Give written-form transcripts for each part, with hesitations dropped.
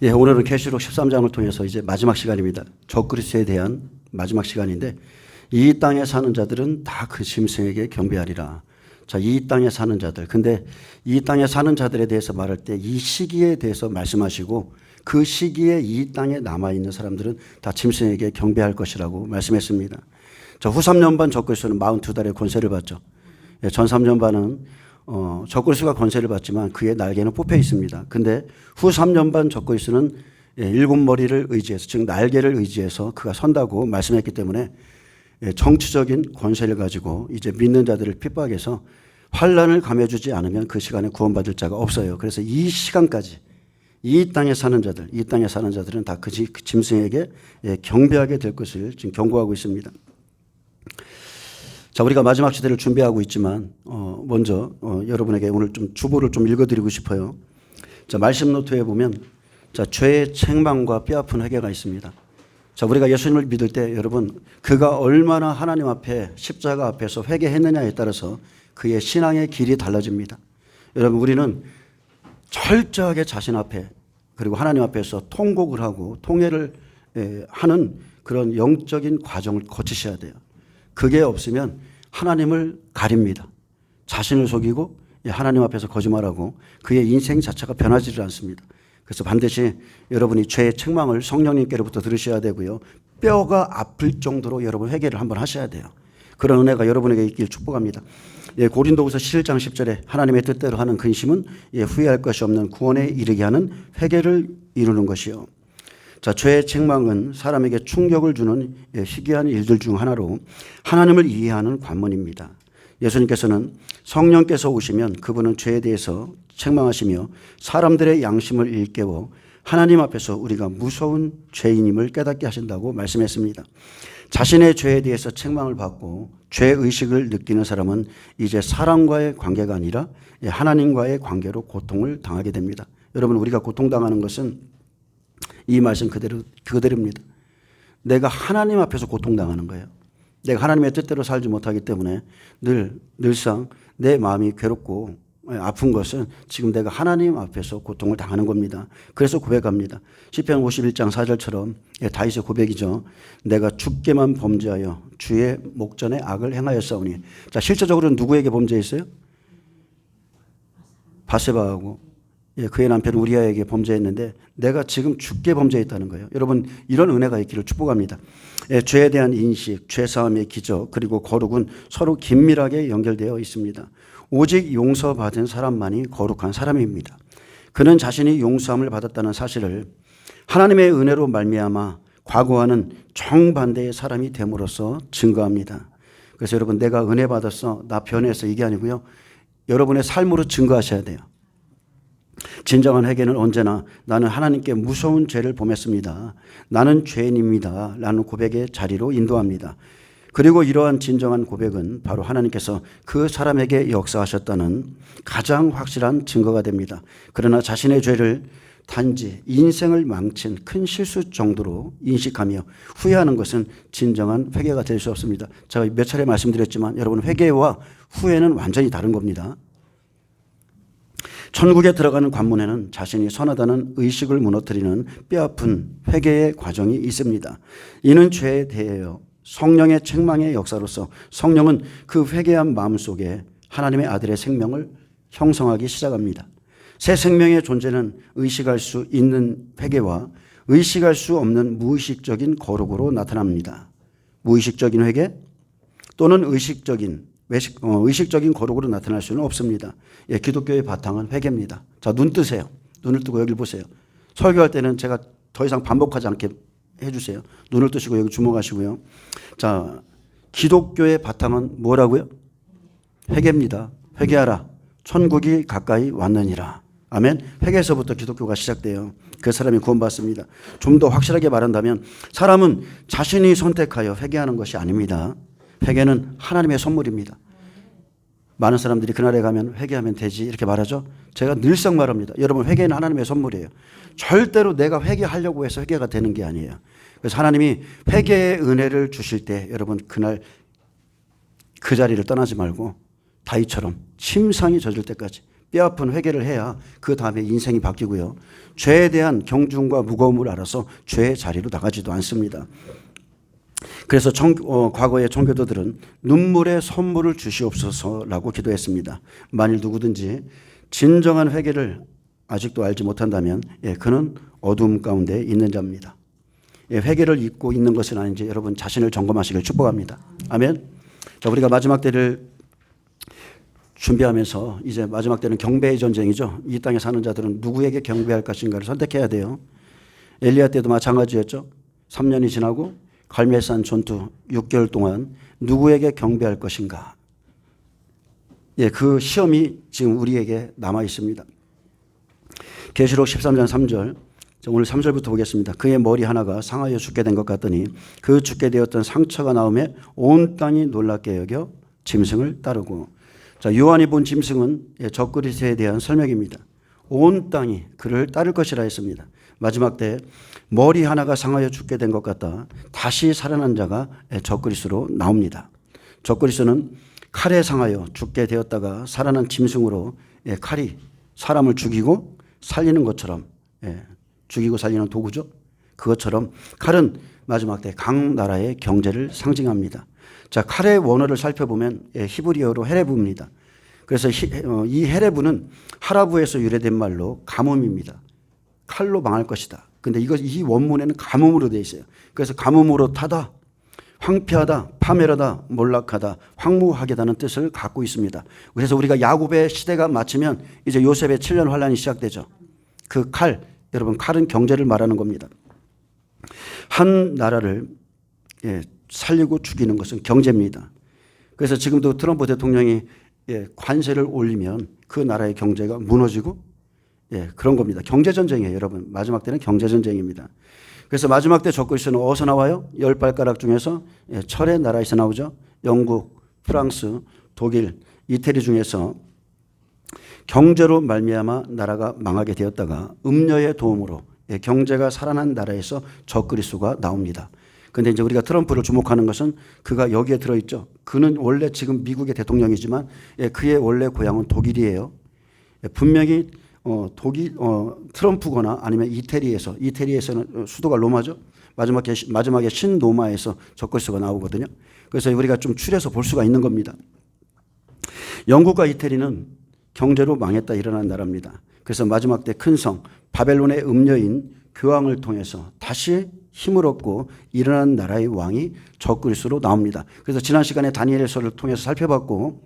예, 오늘은 계시록 13장을 통해서 이제 마지막 시간입니다. 적그리스도에 대한 마지막 시간인데, 이 땅에 사는 자들은 다 그 짐승에게 경배하리라. 자, 이 땅에 사는 자들. 근데 이 땅에 사는 자들에 대해서 말할 때 이 시기에 대해서 말씀하시고, 그 시기에 이 땅에 남아있는 사람들은 다 짐승에게 경배할 것이라고 말씀했습니다. 자, 후 3년반 적그리스도는 42달의 권세를 받죠. 예, 전 3년반은 적그리스도가 권세를 받지만 그의 날개는 뽑혀 있습니다. 근데 후 3년반 적그리스도는 7머리를 의지해서, 즉 날개를 의지해서 그가 선다고 말씀했기 때문에 정치적인 권세를 가지고 이제 믿는 자들을 핍박해서 환란을 감해주지 않으면 그 시간에 구원받을 자가 없어요. 그래서 이 시간까지 이 땅에 사는 자들, 이 땅에 사는 자들은 다 그 짐승에게 경배하게 될 것을 지금 경고하고 있습니다. 자, 우리가 마지막 시대를 준비하고 있지만 먼저 여러분에게 오늘 좀 주보를 좀 읽어드리고 싶어요. 자, 말씀 노트에 보면 자, 죄의 책망과 뼈아픈 회개가 있습니다. 자, 우리가 예수님을 믿을 때 여러분 그가 얼마나 하나님 앞에 십자가 앞에서 회개했느냐에 따라서 그의 신앙의 길이 달라집니다. 여러분 우리는 철저하게 자신 앞에 그리고 하나님 앞에서 통곡을 하고 통회를 하는 그런 영적인 과정을 거치셔야 돼요. 그게 없으면 하나님을 가립니다. 자신을 속이고 하나님 앞에서 거짓말하고 그의 인생 자체가 변하지를 않습니다. 그래서 반드시 여러분이 죄의 책망을 성령님께로부터 들으셔야 되고요. 뼈가 아플 정도로 여러분 회개를 한번 하셔야 돼요. 그런 은혜가 여러분에게 있길 축복합니다. 고린도후서 11장 10절에 하나님의 뜻대로 하는 근심은 후회할 것이 없는 구원에 이르게 하는 회개를 이루는 것이요. 자, 죄의 책망은 사람에게 충격을 주는 희귀한 일들 중 하나로 하나님을 이해하는 관문입니다. 예수님께서는 성령께서 오시면 그분은 죄에 대해서 책망하시며 사람들의 양심을 일깨워 하나님 앞에서 우리가 무서운 죄인임을 깨닫게 하신다고 말씀했습니다. 자신의 죄에 대해서 책망을 받고 죄의식을 느끼는 사람은 이제 사람과의 관계가 아니라 하나님과의 관계로 고통을 당하게 됩니다. 여러분 우리가 고통당하는 것은 이 말씀 그대로입니다. 내가 하나님 앞에서 고통당하는 거예요. 내가 하나님의 뜻대로 살지 못하기 때문에 늘상 내 마음이 괴롭고 아픈 것은 지금 내가 하나님 앞에서 고통을 당하는 겁니다. 그래서 고백합니다. 시편 51장 4절처럼 다윗의 고백이죠. 내가 주께만 범죄하여 주의 목전에 악을 행하였사오니. 자, 실제적으로는 누구에게 범죄했어요? 바세바하고 그의 남편 우리아에게 범죄했는데 내가 지금 주께 범죄했다는 거예요. 여러분 이런 은혜가 있기를 축복합니다. 죄에 대한 인식, 죄사함의 기적 그리고 거룩은 서로 긴밀하게 연결되어 있습니다. 오직 용서받은 사람만이 거룩한 사람입니다. 그는 자신이 용서함을 받았다는 사실을 하나님의 은혜로 말미암아 과거와는 정반대의 사람이 됨으로써 증거합니다. 그래서 여러분 내가 은혜 받았어, 나 변했어 이게 아니고요. 여러분의 삶으로 증거하셔야 돼요. 진정한 회개는 언제나 나는 하나님께 무서운 죄를 범했습니다. 나는 죄인입니다. 라는 고백의 자리로 인도합니다. 그리고 이러한 진정한 고백은 바로 하나님께서 그 사람에게 역사하셨다는 가장 확실한 증거가 됩니다. 그러나 자신의 죄를 단지 인생을 망친 큰 실수 정도로 인식하며 후회하는 것은 진정한 회개가 될 수 없습니다. 제가 몇 차례 말씀드렸지만 여러분 회개와 후회는 완전히 다른 겁니다. 천국에 들어가는 관문에는 자신이 선하다는 의식을 무너뜨리는 뼈아픈 회개의 과정이 있습니다. 이는 죄에 대하여 성령의 책망의 역사로서 성령은 그 회개한 마음속에 하나님의 아들의 생명을 형성하기 시작합니다. 새 생명의 존재는 의식할 수 있는 회개와 의식할 수 없는 무의식적인 거룩으로 나타납니다. 무의식적인 회개 또는 의식적인 거룩으로 나타날 수는 없습니다. 기독교의 바탕은 회개입니다. 자, 눈 뜨세요. 눈을 뜨고 여기를 보세요. 설교할 때는 제가 더 이상 반복하지 않게 해주세요. 눈을 뜨시고 여기 주목하시고요. 자, 기독교의 바탕은 뭐라고요? 회개입니다. 회개하라. 천국이 가까이 왔느니라. 아멘. 회개에서부터 기독교가 시작돼요. 그 사람이 구원받습니다. 좀 더 확실하게 말한다면 사람은 자신이 선택하여 회개하는 것이 아닙니다. 회개는 하나님의 선물입니다. 많은 사람들이 그날에 가면 회개하면 되지 이렇게 말하죠. 제가 늘상 말합니다. 여러분 회개는 하나님의 선물이에요. 절대로 내가 회개하려고 해서 회개가 되는 게 아니에요. 그래서 하나님이 회개의 은혜를 주실 때 여러분 그날 그 자리를 떠나지 말고 다윗처럼 침상이 젖을 때까지 뼈아픈 회개를 해야 그 다음에 인생이 바뀌고요. 죄에 대한 경중과 무거움을 알아서 죄의 자리로 나가지도 않습니다. 그래서 과거의 청교도들은 눈물의 선물을 주시옵소서라고 기도했습니다. 만일 누구든지 진정한 회개를 아직도 알지 못한다면 그는 어두움 가운데 있는 자입니다. 회개를 잊고 있는 것은 아닌지 여러분 자신을 점검하시길 축복합니다. 아멘. 자, 우리가 마지막 때를 준비하면서 이제 마지막 때는 경배의 전쟁이죠. 이 땅에 사는 자들은 누구에게 경배할 것인가를 선택해야 돼요. 엘리야 때도 마찬가지였죠. 3년이 지나고 갈멜산 전투 6개월 동안 누구에게 경배할 것인가. 그 시험이 지금 우리에게 남아 있습니다. 계시록 13장 3절, 오늘 3절부터 보겠습니다. 그의 머리 하나가 상하여 죽게 된 것 같더니 그 죽게 되었던 상처가 나오매 온 땅이 놀랍게 여겨 짐승을 따르고. 자, 요한이 본 짐승은 적그리스도에 대한 설명입니다. 온 땅이 그를 따를 것이라 했습니다. 마지막 때 머리 하나가 상하여 죽게 된 것 같다. 다시 살아난 자가 적그리스도로 나옵니다. 적그리스도는 칼에 상하여 죽게 되었다가 살아난 짐승으로 칼이 사람을 죽이고 살리는 것처럼, 죽이고 살리는 도구죠. 그것처럼 칼은 마지막 때 각 나라의 경제를 상징합니다. 자, 칼의 원어를 살펴보면 히브리어로 헤레브입니다. 그래서 이 헤레브는 하라부에서 유래된 말로 가뭄입니다. 칼로 망할 것이다. 근데 이 원문에는 가뭄으로 되어 있어요. 그래서 가뭄으로 타다, 황폐하다, 파멸하다, 몰락하다, 황무하게다는 뜻을 갖고 있습니다. 그래서 우리가 야곱의 시대가 마치면 이제 요셉의 7년 환란이 시작되죠. 그 칼, 여러분 칼은 경제를 말하는 겁니다. 한 나라를 살리고 죽이는 것은 경제입니다. 그래서 지금도 트럼프 대통령이 관세를 올리면 그 나라의 경제가 무너지고 그런 겁니다. 경제전쟁이에요, 여러분. 마지막 때는 경제전쟁입니다. 그래서 마지막 때 적그리스도는 어디서 나와요? 10발가락 중에서 철의 나라에서 나오죠. 영국, 프랑스, 독일, 이태리 중에서 경제로 말미암아 나라가 망하게 되었다가 음녀의 도움으로 경제가 살아난 나라에서 적그리스도가 나옵니다. 그런데 이제 우리가 트럼프를 주목하는 것은 그가 여기에 들어있죠. 그는 원래 지금 미국의 대통령이지만 그의 원래 고향은 독일이에요. 분명히 트럼프거나 아니면 이태리에서는 수도가 로마죠. 마지막에 신로마에서 적그리스도가 나오거든요. 그래서 우리가 좀 추려서 볼 수가 있는 겁니다. 영국과 이태리는 경제로 망했다 일어난 나라입니다. 그래서 마지막 때 큰 성 바벨론의 음녀인 교황을 통해서 다시 힘을 얻고 일어난 나라의 왕이 적그리스도로 나옵니다. 그래서 지난 시간에 다니엘서를 통해서 살펴봤고,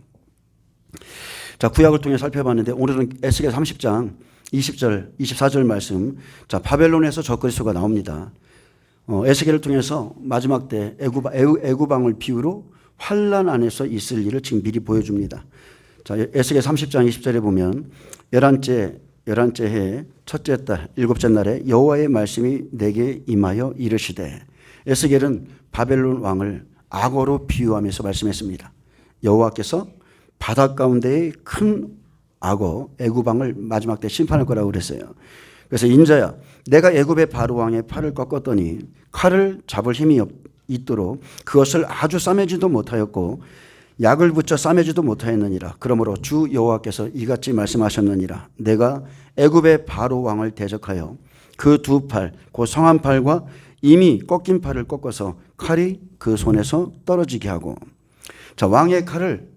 자, 구약을 통해 살펴봤는데 오늘은 에스겔 30장 20절, 24절 말씀. 자, 바벨론에서 적그리스도가 나옵니다. 에스겔을 통해서 마지막 때 애굽왕을 비유로 환란 안에서 있을 일을 지금 미리 보여줍니다. 자, 에스겔 30장 20절에 보면 열한째 해 첫째 달 일곱째 날에 여호와의 말씀이 내게 임하여 이르시되. 에스겔은 바벨론 왕을 악어로 비유하면서 말씀했습니다. 여호와께서 바다 가운데의 큰 악어 애굽왕을 마지막 때 심판할 거라고 그랬어요. 그래서 인자야, 내가 애굽의 바로 왕의 팔을 꺾었더니 칼을 잡을 힘이 있도록 그것을 아주 싸매지도 못하였고 약을 붙여 싸매지도 못하였느니라. 그러므로 주 여호와께서 이같이 말씀하셨느니라. 내가 애굽의 바로 왕을 대적하여 그 두 팔, 그 성한 팔과 이미 꺾인 팔을 꺾어서 칼이 그 손에서 떨어지게 하고. 자, 왕의 칼을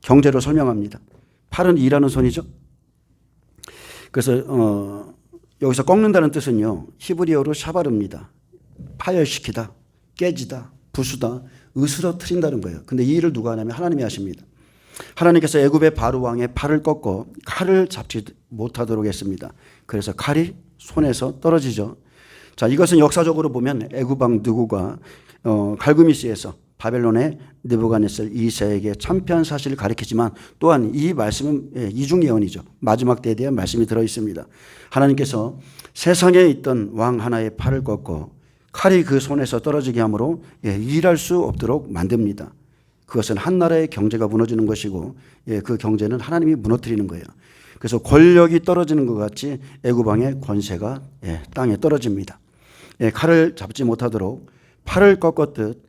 경제로 설명합니다. 팔은 일하는 손이죠. 그래서 여기서 꺾는다는 뜻은요, 히브리어로 샤바르입니다. 파열시키다, 깨지다, 부수다, 으스러뜨린다는 거예요. 근데 이 일을 누가 하냐면 하나님이 하십니다. 하나님께서 애굽의 바로 왕의 팔을 꺾고 칼을 잡지 못하도록 했습니다. 그래서 칼이 손에서 떨어지죠. 자, 이것은 역사적으로 보면 애굽 왕 느고가 갈그미스에서 바벨론의 느부갓네살 2세에게 참패한 사실을 가리키지만 또한 이 말씀은 이중 예언이죠. 마지막 때에 대한 말씀이 들어 있습니다. 하나님께서 세상에 있던 왕 하나의 팔을 꺾고 칼이 그 손에서 떨어지게 함으로 일할 수 없도록 만듭니다. 그것은 한 나라의 경제가 무너지는 것이고 그 경제는 하나님이 무너뜨리는 거예요. 그래서 권력이 떨어지는 것 같이 애굽 왕의 권세가 땅에 떨어집니다. 칼을 잡지 못하도록 팔을 꺾었듯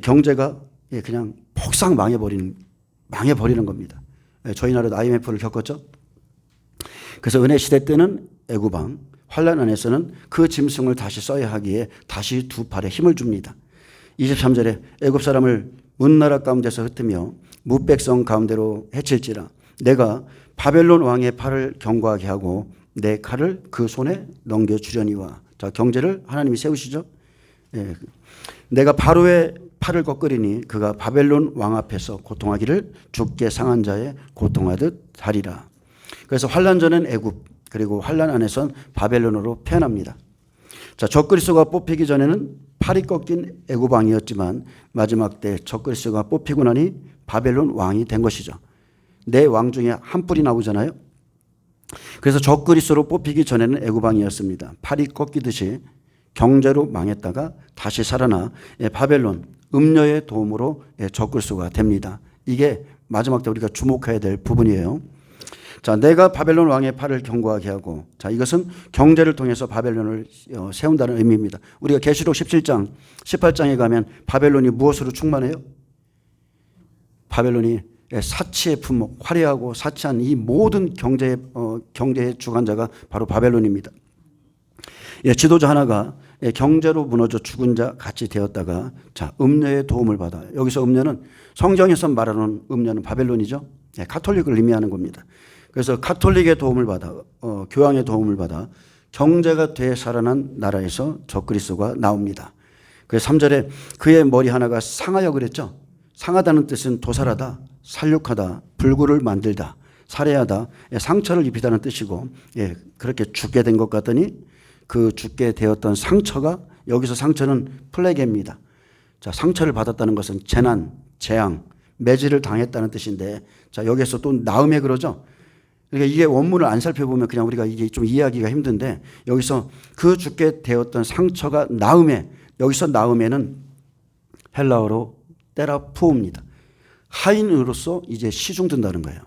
경제가 그냥 폭삭 망해버리는 겁니다. 저희 나라도 IMF를 겪었죠. 그래서 은혜 시대 때는 애굽 왕, 환란 안에서는 그 짐승을 다시 써야 하기에 다시 두 팔에 힘을 줍니다. 23절에 애굽 사람을 문나라 가운데서 흩으며 무백성 가운데로 해칠지라 내가 바벨론 왕의 팔을 견고하게 하고 내 칼을 그 손에 넘겨주려니와. 자, 경제를 하나님이 세우시죠. 예. 내가 바로의 팔을 꺾으리니 그가 바벨론 왕 앞에서 고통하기를 죽게 상한 자의 고통하듯 하리라. 그래서 환란 전엔 애굽, 그리고 환란 안에선 바벨론으로 표현합니다. 자, 적그리스도가 뽑히기 전에는 팔이 꺾인 애굽 왕이었지만 마지막 때 적그리스도가 뽑히고 나니 바벨론 왕이 된 것이죠. 네 왕 중에 한 뿔이 나오잖아요. 그래서 적그리스도로 뽑히기 전에는 애굽 왕이었습니다. 팔이 꺾이듯이 경제로 망했다가 다시 살아나 바벨론 음녀의 도움으로 적그리스도가 됩니다. 이게 마지막 때 우리가 주목해야 될 부분이에요. 자, 내가 바벨론 왕의 팔을 견고하게 하고, 자, 이것은 경제를 통해서 바벨론을 세운다는 의미입니다. 우리가 계시록 17장, 18장에 가면 바벨론이 무엇으로 충만해요? 바벨론이 사치의 품목, 화려하고 사치한 이 모든 경제의 주관자가 바로 바벨론입니다. 지도자 하나가 경제로 무너져 죽은 자 같이 되었다가, 자, 음녀의 도움을 받아. 여기서 음녀는 성경에서 말하는 음녀는 바벨론이죠. 가톨릭을 의미하는 겁니다. 그래서 가톨릭의 도움을 받아, 교황의 도움을 받아 경제가 되살아난 나라에서 적그리스도가 나옵니다. 그래서 3절에 그의 머리 하나가 상하여 그랬죠. 상하다는 뜻은 도살하다, 살육하다, 불구를 만들다, 살해하다, 상처를 입히다는 뜻이고, 그렇게 죽게 된 것 같더니 그 죽게 되었던 상처가, 여기서 상처는 플레게입니다. 자, 상처를 받았다는 것은 재난, 재앙, 매질을 당했다는 뜻인데, 자, 여기서 또 나음에 그러죠. 그러니까 이게 원문을 안 살펴보면 그냥 우리가 이게 좀 이해하기가 힘든데, 여기서 그 죽게 되었던 상처가 나음에, 여기서 나음에는 헬라어로 테라푸입니다. 하인으로서 이제 시중든다는 거예요.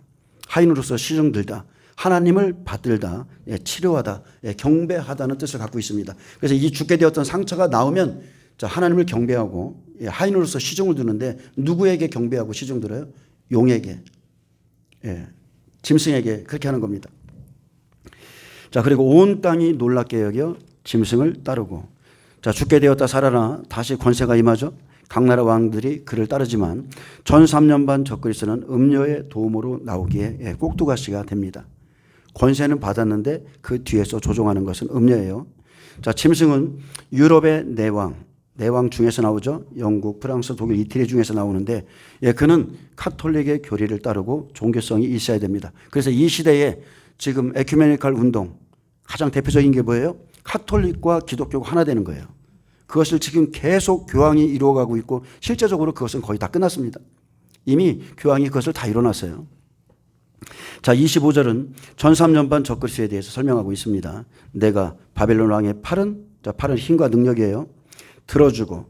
하인으로서 시중들다, 하나님을 받들다, 치료하다, 경배하다는 뜻을 갖고 있습니다. 그래서 이 죽게 되었던 상처가 나오면, 자, 하나님을 경배하고 하인으로서 시중을 두는데, 누구에게 경배하고 시중 들어요? 용에게, 짐승에게 그렇게 하는 겁니다. 자, 그리고 온 땅이 놀랍게 여겨 짐승을 따르고, 자, 죽게 되었다 살아나 다시 권세가 임하죠. 각 나라 왕들이 그를 따르지만 전 3년 반 적그리스도는 음녀의 도움으로 나오기에 꼭두가시가 됩니다. 권세는 받았는데 그 뒤에서 조종하는 것은 음녀예요. 자, 짐승은 유럽의 내왕 중에서 나오죠. 영국, 프랑스, 독일, 이태리 중에서 나오는데, 그는 카톨릭의 교리를 따르고 종교성이 있어야 됩니다. 그래서 이 시대에 지금 에큐메니칼 운동 가장 대표적인 게 뭐예요? 카톨릭과 기독교가 하나 되는 거예요. 그것을 지금 계속 교황이 이루어가고 있고, 실제적으로 그것은 거의 다 끝났습니다. 이미 교황이 그것을 다 이뤄놨어요. 자, 25절은 전 3년 반 적그리스도에 대해서 설명하고 있습니다. 내가 바벨론 왕의 팔은, 자, 팔은 힘과 능력이에요. 들어주고,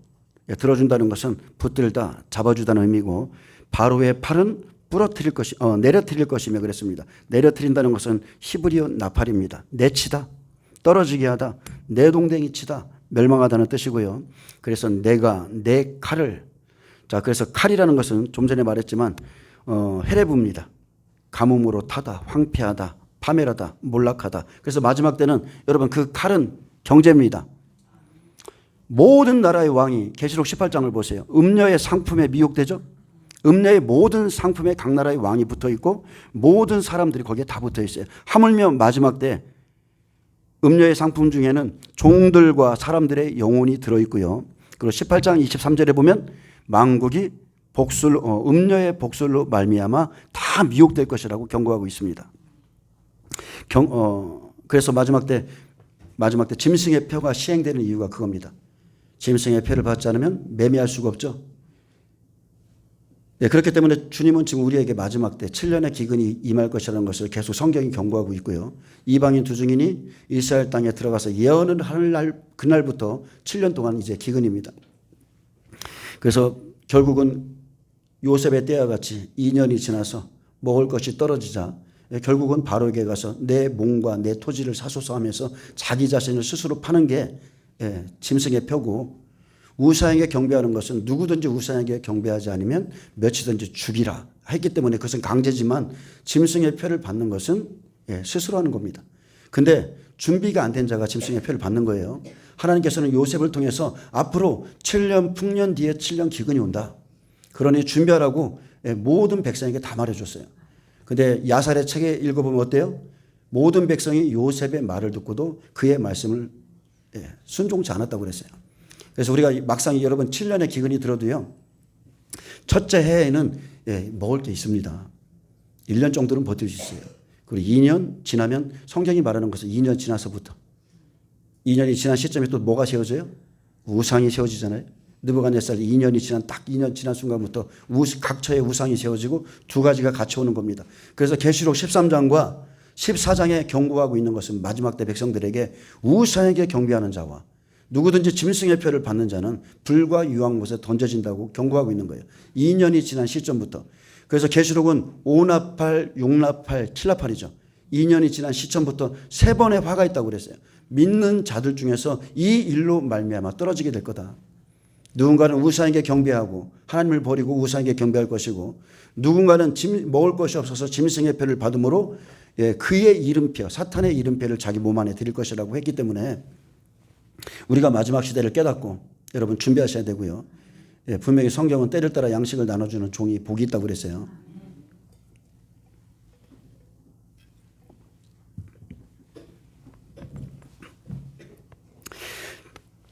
들어준다는 것은 붙들다, 잡아주다는 의미고, 바로의 팔은 부러뜨릴 것이, 내려뜨릴 것이며 그랬습니다. 내려뜨린다는 것은 히브리어 나팔입니다. 내치다, 떨어지게 하다, 내동댕이 치다, 멸망하다는 뜻이고요. 그래서 내가 내 칼을, 자, 그래서 칼이라는 것은 좀 전에 말했지만 헤레브입니다. 가뭄으로 타다, 황폐하다, 파멸하다, 몰락하다. 그래서 마지막 때는 여러분 그 칼은 경제입니다. 모든 나라의 왕이, 계시록 18장을 보세요. 음녀의 상품에 미혹되죠. 음녀의 모든 상품에 각 나라의 왕이 붙어 있고 모든 사람들이 거기에 다 붙어 있어요. 하물며 마지막 때 음녀의 상품 중에는 종들과 사람들의 영혼이 들어있고요. 그리고 18장 23절에 보면 만국이 음녀의 복술로 말미암아 다 미혹될 것이라고 경고하고 있습니다. 그래서 마지막 때 짐승의 표가 시행되는 이유가 그겁니다. 짐승의 표를 받지 않으면 매매할 수가 없죠. 그렇기 때문에 주님은 지금 우리에게 마지막 때 7년의 기근이 임할 것이라는 것을 계속 성경이 경고하고 있고요. 이방인 두 증인이 이스라엘 땅에 들어가서 예언을 하는 날, 그날부터 7년 동안 이제 기근입니다. 그래서 결국은 요셉의 때와 같이 2년이 지나서 먹을 것이 떨어지자 결국은 바로에게 가서 내 몸과 내 토지를 사소서 하면서 자기 자신을 스스로 파는 게 짐승의 표고, 우상에게 경배하는 것은 누구든지 우상에게 경배하지 않으면 몇이든지 죽이라 했기 때문에 그것은 강제지만 짐승의 표를 받는 것은 스스로 하는 겁니다. 근데 준비가 안 된 자가 짐승의 표를 받는 거예요. 하나님께서는 요셉을 통해서 앞으로 7년 풍년 뒤에 7년 기근이 온다. 그러니 준비하라고 모든 백성에게 다 말해줬어요. 근데 야살의 책에 읽어보면 어때요? 모든 백성이 요셉의 말을 듣고도 그의 말씀을 순종치 않았다고 그랬어요. 그래서 우리가 막상 여러분 7년의 기근이 들어도요. 첫째 해에는 먹을 게 있습니다. 1년 정도는 버틸 수 있어요. 그리고 2년 지나면 성경이 말하는 것은 2년 지나서부터 2년이 지난 시점에 또 뭐가 세워져요? 우상이 세워지잖아요. 느부갓네살 2년이 지난 딱 2년 지난 순간부터 각처에 우상이 세워지고 두 가지가 같이 오는 겁니다. 그래서 계시록 13장과 14장에 경고하고 있는 것은 마지막 때 백성들에게 우상에게 경배하는 자와 누구든지 짐승의 표를 받는 자는 불과 유황 못에 던져진다고 경고하고 있는 거예요. 2년이 지난 시점부터. 그래서 계시록은 5나팔, 6나팔, 7나팔이죠. 2년이 지난 시점부터 3번의 화가 있다고 그랬어요. 믿는 자들 중에서 이 일로 말미암아 떨어지게 될 거다. 누군가는 우상에게 경배하고 하나님을 버리고 우상에게 경배할 것이고 누군가는 먹을 것이 없어서 짐승의 표를 받음으로 그의 이름표, 사탄의 이름표를 자기 몸 안에 드릴 것이라고 했기 때문에 우리가 마지막 시대를 깨닫고 여러분 준비하셔야 되고요. 분명히 성경은 때를 따라 양식을 나눠주는 종이 복이 있다고 그랬어요.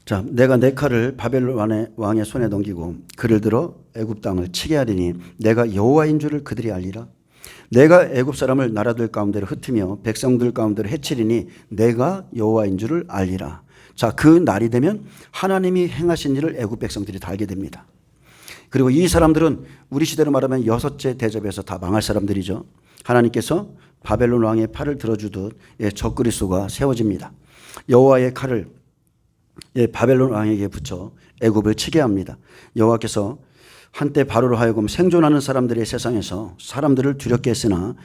자, 내가 내 칼을 바벨론 왕의 손에 넘기고 그를 들어 애굽 땅을 치게 하리니 내가 여호와인 줄을 그들이 알리라. 내가 애굽 사람을 나라들 가운데로 흩으며 백성들 가운데로 해치리니 내가 여호와인 줄을 알리라. 자, 그 날이 되면 하나님이 행하신 일을 애굽 백성들이 다 알게 됩니다. 그리고 이 사람들은 우리 시대로 말하면 6째 대접에서 다 망할 사람들이죠. 하나님께서 바벨론 왕의 팔을 들어주듯 적그리스도가 세워집니다. 여호와의 칼을 바벨론 왕에게 붙여 애굽을 치게 합니다. 여호와께서 한때 바로로 하여금 생존하는 사람들의 세상에서 사람들을 두렵게 했으나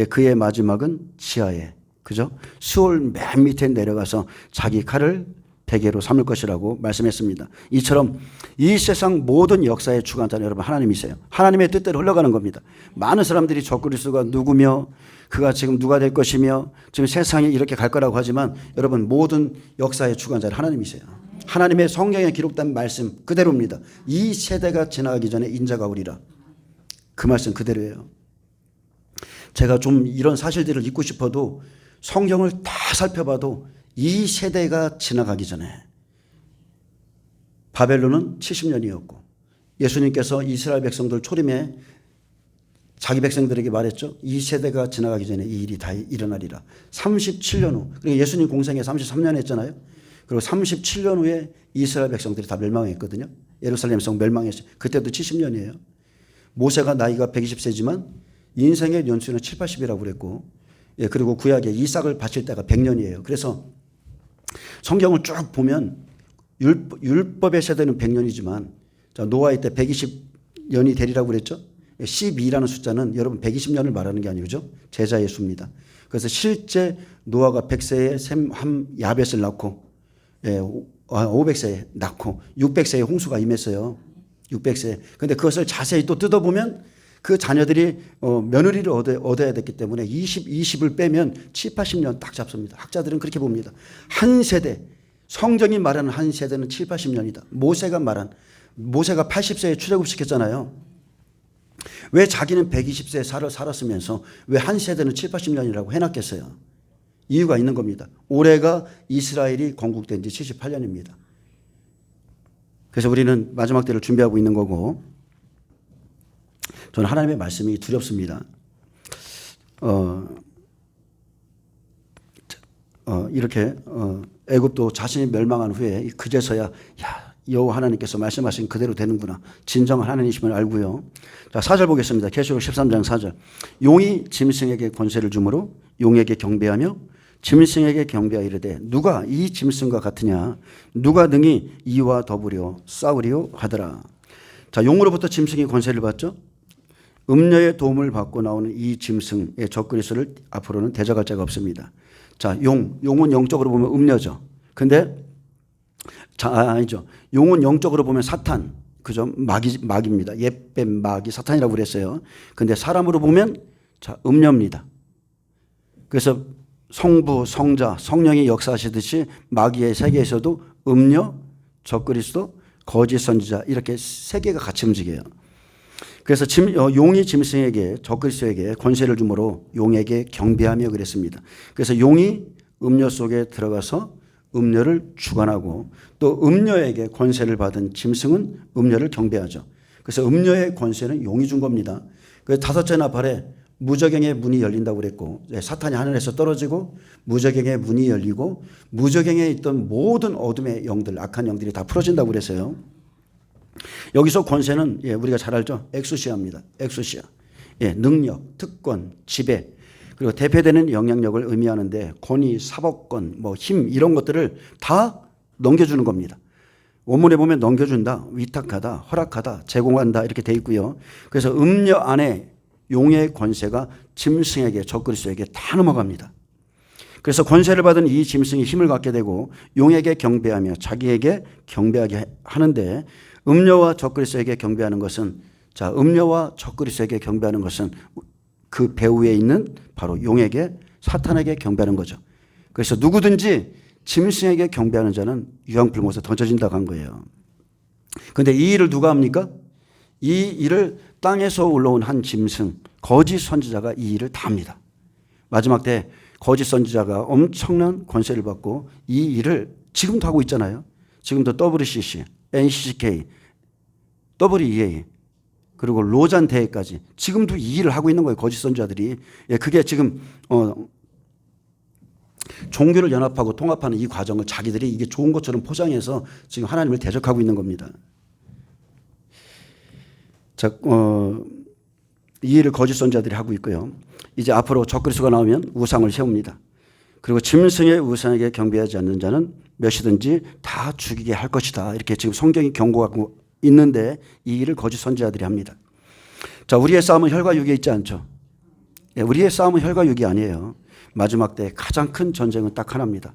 그의 마지막은 지하에, 그죠? 수월 맨 밑에 내려가서 자기 칼을 대계로 삼을 것이라고 말씀했습니다. 이처럼 이 세상 모든 역사의 주관자는 여러분 하나님이세요. 하나님의 뜻대로 흘러가는 겁니다. 많은 사람들이 적그리스도가 누구며 그가 지금 누가 될 것이며 지금 세상이 이렇게 갈 거라고 하지만 여러분 모든 역사의 주관자는 하나님이세요. 하나님의 성경에 기록된 말씀 그대로입니다. 이 세대가 지나가기 전에 인자가 오리라. 그 말씀 그대로예요. 제가 좀 이런 사실들을 잊고 싶어도 성경을 다 살펴봐도 이 세대가 지나가기 전에 바벨론은 70년이었고 예수님께서 이스라엘 백성들 초림에 자기 백성들에게 말했죠. 이 세대가 지나가기 전에 이 일이 다 일어나리라. 37년 후. 그리고 예수님 공생에 33년 했잖아요. 그리고 37년 후에 이스라엘 백성들이 다 멸망했거든요. 예루살렘 성 멸망했어요. 그때도 70년이에요. 모세가 나이가 120세지만 인생의 연수는 7, 80이라고 그랬고 그리고 구약에 이삭을 바칠 때가 100년이에요. 그래서 성경을 쭉 보면 율법의 세대는 100년이지만 노아의 때 120년이 되리라고 그랬죠. 12라는 숫자는 여러분 120년을 말하는 게 아니죠. 제자의 수입니다. 그래서 실제 노아가 100세에 셈, 함, 야벳을 낳고 500세에 낳고 600세에 홍수가 임했어요. 600세. 그런데 그것을 자세히 또 뜯어보면 그 자녀들이 며느리를 얻어야 됐기 때문에 20을 빼면 7, 80년 딱 잡습니다. 학자들은 그렇게 봅니다. 한 세대, 성경이 말하는 한 세대는 7, 80년이다. 모세가 80세에 출애굽시켰잖아요. 왜 자기는 120세에 살았으면서 왜 한 세대는 7, 80년이라고 해놨겠어요? 이유가 있는 겁니다. 올해가 이스라엘이 건국된 지 78년입니다. 그래서 우리는 마지막 때를 준비하고 있는 거고 저는 하나님의 말씀이 두렵습니다. 이렇게 애굽도 자신이 멸망한 후에 그제서야 여호와 하나님께서 말씀하신 그대로 되는구나. 진정한 하나님이심을 알고요. 자, 4절 보겠습니다. 계시록 13장 4절. 용이 짐승에게 권세를 주므로 용에게 경배하며 짐승에게 경배하 이르되 누가 이 짐승과 같으냐 누가 능히 이와 더불어 싸우리요 하더라. 자, 용으로부터 짐승이 권세를 받죠. 음녀의 도움을 받고 나오는 이 짐승의 적그리스도를 앞으로는 대적할 자가 없습니다. 자, 용은 영적으로 보면 음녀죠. 근데 아니죠. 용은 영적으로 보면 사탄, 그죠? 마귀입니다. 옛뱀 마귀 사탄이라고 그랬어요. 근데 사람으로 보면 음녀입니다. 그래서 성부, 성자, 성령이 역사하시듯이 마귀의 세계에서도 음녀, 적그리스도, 거짓 선지자 이렇게 세 개가 같이 움직여요. 그래서 용이 짐승에게 적그리스도에게 권세를 주므로 용에게 경배하며 그랬습니다. 그래서 용이 음녀 속에 들어가서 음녀를 주관하고 또 음녀에게 권세를 받은 짐승은 음녀를 경배하죠. 그래서 음녀의 권세는 용이 준 겁니다. 그래서 다섯째 나팔에 무저갱의 문이 열린다고 그랬고 사탄이 하늘에서 떨어지고 무저갱의 문이 열리고 무저갱에 있던 모든 어둠의 영들, 악한 영들이 다 풀어진다고 그랬어요. 여기서 권세는 우리가 잘 알죠. 엑수시아입니다. 엑수시아. 능력, 특권, 지배 그리고 대표되는 영향력을 의미하는데 권위, 사법권, 힘 이런 것들을 다 넘겨주는 겁니다. 원문에 보면 넘겨준다, 위탁하다, 허락하다, 제공한다 이렇게 돼 있고요. 그래서 음녀 안에 용의 권세가 짐승에게 적그리스도에게 다 넘어갑니다. 그래서 권세를 받은 이 짐승이 힘을 갖게 되고 용에게 경배하며 자기에게 경배하게 하는데 음녀와 적그리스도에게 경배하는 것은 음녀와 적그리스도에게 경배하는 것은 그 배후에 있는 바로 용에게 사탄에게 경배하는 거죠. 그래서 누구든지 짐승에게 경배하는 자는 유황불못에 던져진다고 한 거예요. 그런데 이 일을 누가 합니까? 이 일을 땅에서 올라온 한 짐승 거짓 선지자가 이 일을 다 합니다. 마지막 때 거짓 선지자가 엄청난 권세를 받고 이 일을 지금도 하고 있잖아요. 지금도 WCC, NCCK, WEA 그리고 로잔 대회까지 지금도 이 일을 하고 있는 거예요. 거짓 선지자들이. 그게 지금 종교를 연합하고 통합하는 이 과정을 자기들이 이게 좋은 것처럼 포장해서 지금 하나님을 대적하고 있는 겁니다. 이 일을 거짓 선지자들이 하고 있고요. 이제 앞으로 적그리스도가 나오면 우상을 세웁니다. 그리고 짐승의 우상에게 경배하지 않는 자는 몇이든지 다 죽이게 할 것이다. 이렇게 지금 성경이 경고하고 있는데 이 일을 거짓 선지자들이 합니다. 우리의 싸움은 혈과 육에 있지 않죠. 우리의 싸움은 혈과 육이 아니에요. 마지막 때 가장 큰 전쟁은 딱 하나입니다.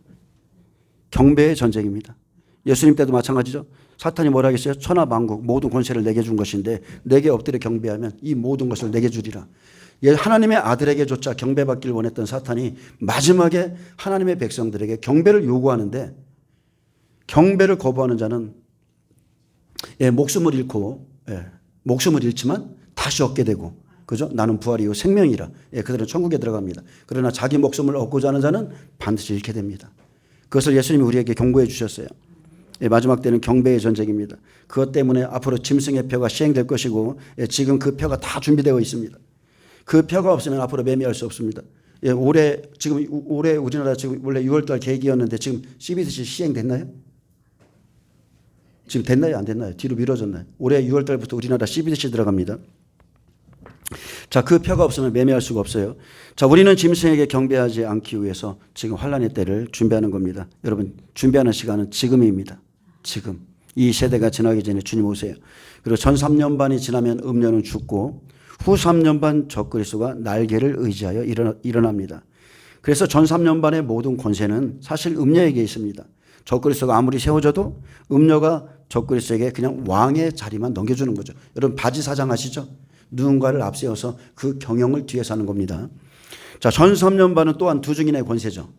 경배의 전쟁입니다. 예수님 때도 마찬가지죠. 사탄이 뭐라 하겠어요? 천하 만국 모든 권세를 내게 준 것인데 내게 엎드려 경배하면 이 모든 것을 내게 주리라. 하나님의 아들에게조차 경배받기를 원했던 사탄이 마지막에 하나님의 백성들에게 경배를 요구하는데 경배를 거부하는 자는 목숨을 잃고 목숨을 잃지만 다시 얻게 되고 그죠? 나는 부활이요 생명이라. 그들은 천국에 들어갑니다. 그러나 자기 목숨을 얻고자 하는 자는 반드시 잃게 됩니다. 그것을 예수님이 우리에게 경고해 주셨어요. 마지막 때는 경배의 전쟁입니다. 그것 때문에 앞으로 짐승의 표가 시행될 것이고 지금 그 표가 다 준비되어 있습니다. 그 표가 없으면 앞으로 매매할 수 없습니다. 올해 우리나라 지금 원래 6월달 계획이었는데 지금 CBDC 시행됐나요? 지금 됐나요? 안 됐나요? 뒤로 미뤄졌나요? 올해 6월달부터 우리나라 CBDC 들어갑니다. 그 표가 없으면 매매할 수가 없어요. 우리는 짐승에게 경배하지 않기 위해서 지금 환란의 때를 준비하는 겁니다. 여러분 준비하는 시간은 지금입니다. 지금 이 세대가 지나기 전에 주님 오세요. 그리고 전 3년 반이 지나면 음녀는 죽고 후 3년 반 적그리스도가 날개를 의지하여 일어납니다. 그래서 전 3년 반의 모든 권세는 사실 음녀에게 있습니다. 적그리스도가 아무리 세워져도 음녀가 적그리스도에게 그냥 왕의 자리만 넘겨주는 거죠. 여러분 바지사장 아시죠? 누군가를 앞세워서 그 경영을 뒤에서 하는 겁니다. 전 3년 반은 또한 두 증인의 권세죠.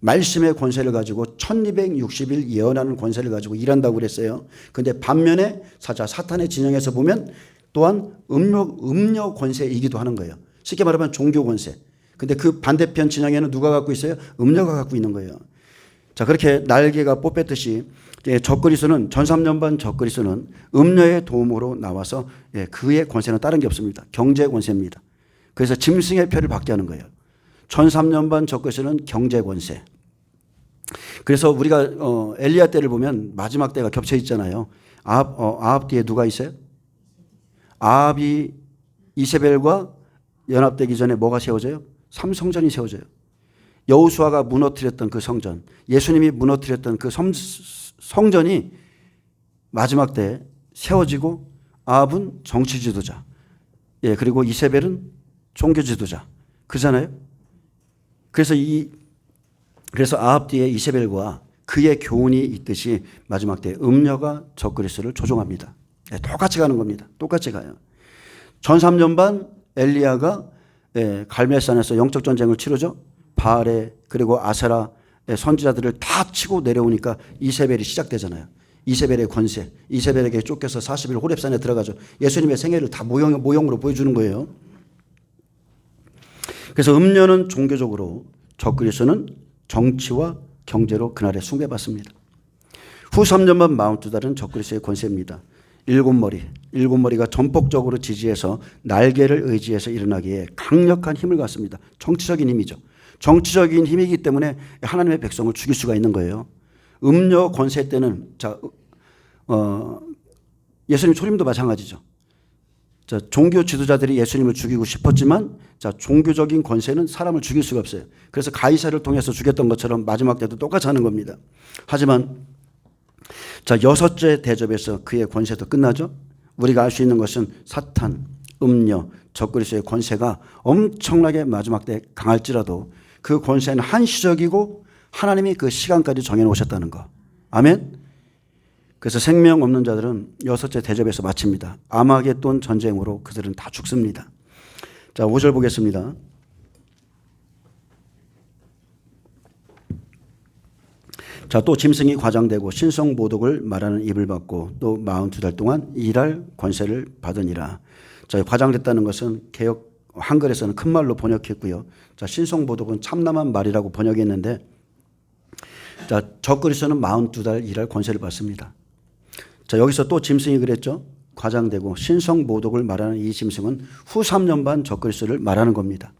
말씀의 권세를 가지고 1260일 예언하는 권세를 가지고 일한다고 그랬어요. 그런데 반면에 사탄의 진영에서 보면 또한 음료 권세이기도 하는 거예요. 쉽게 말하면 종교 권세. 근데 그 반대편 진영에는 누가 갖고 있어요? 음료가 갖고 있는 거예요. 그렇게 날개가 뽑혔듯이 적그리스도는 전 3년 반 적그리스도는 음료의 도움으로 나와서 그의 권세는 다른 게 없습니다. 경제 권세입니다. 그래서 짐승의 표를 받게 하는 거예요. 전 3년 반 적그리스도는 경제 권세. 그래서 우리가 엘리야 때를 보면 마지막 때가 겹쳐 있잖아요. 아합 뒤에 누가 있어요? 아합이 이세벨과 연합되기 전에 뭐가 세워져요? 삼성전이 세워져요. 여호수아가 무너뜨렸던 그 성전, 예수님이 무너뜨렸던 그 성전이 마지막 때 세워지고 아합은 정치 지도자, 그리고 이세벨은 종교 지도자, 그잖아요. 그래서 아합 뒤에 이세벨과 그의 교훈이 있듯이 마지막 때 음녀가 적그리스도를 조종합니다. 똑같이 가는 겁니다. 똑같이 가요. 전삼년반 엘리야가 갈멜산에서 영적 전쟁을 치르죠. 바알에 그리고 아세라 선지자들을 다 치고 내려오니까 이세벨이 시작되잖아요. 이세벨의 권세, 이세벨에게 쫓겨서 40일 호렙산에 들어가죠. 예수님의 생애를 다 모형으로 보여주는 거예요. 그래서 음녀는 종교적으로, 적그리스도는 정치와 경제로 그날에 숭배받습니다. 후 3년만 42달은 적그리스도의 권세입니다. 일곱 머리가 전폭적으로 지지해서 날개를 의지해서 일어나기에 강력한 힘을 갖습니다. 정치적인 힘이죠. 정치적인 힘이기 때문에 하나님의 백성을 죽일 수가 있는 거예요. 음녀 권세 때는 예수님 초림도 마찬가지죠. 종교 지도자들이 예수님을 죽이고 싶었지만 종교적인 권세는 사람을 죽일 수가 없어요. 그래서 가이사를 통해서 죽였던 것처럼 마지막 때도 똑같이 하는 겁니다. 하지만 여섯째 대접에서 그의 권세도 끝나죠. 우리가 알 수 있는 것은 사탄, 음녀, 적그리스도의 권세가 엄청나게 마지막 때 강할지라도 그 권세는 한시적이고 하나님이 그 시간까지 정해놓으셨다는 거. 아멘. 그래서 생명 없는 자들은 여섯째 대접에서 마칩니다. 아마겟돈 전쟁으로 그들은 다 죽습니다. 5절 보겠습니다. 또 짐승이 과장되고 신성모독을 말하는 입을 받고 또 42달 동안 일할 권세를 받으니라. 과장됐다는 것은 개역 한글에서는 큰 말로 번역했고요. 신성모독은 참남한 말이라고 번역했는데 적그리스도는 42달 일할 권세를 받습니다. 여기서 또 짐승이 그랬죠. 과장되고 신성모독을 말하는 이 짐승은 후 3년 반 적그리스도를 말하는 겁니다.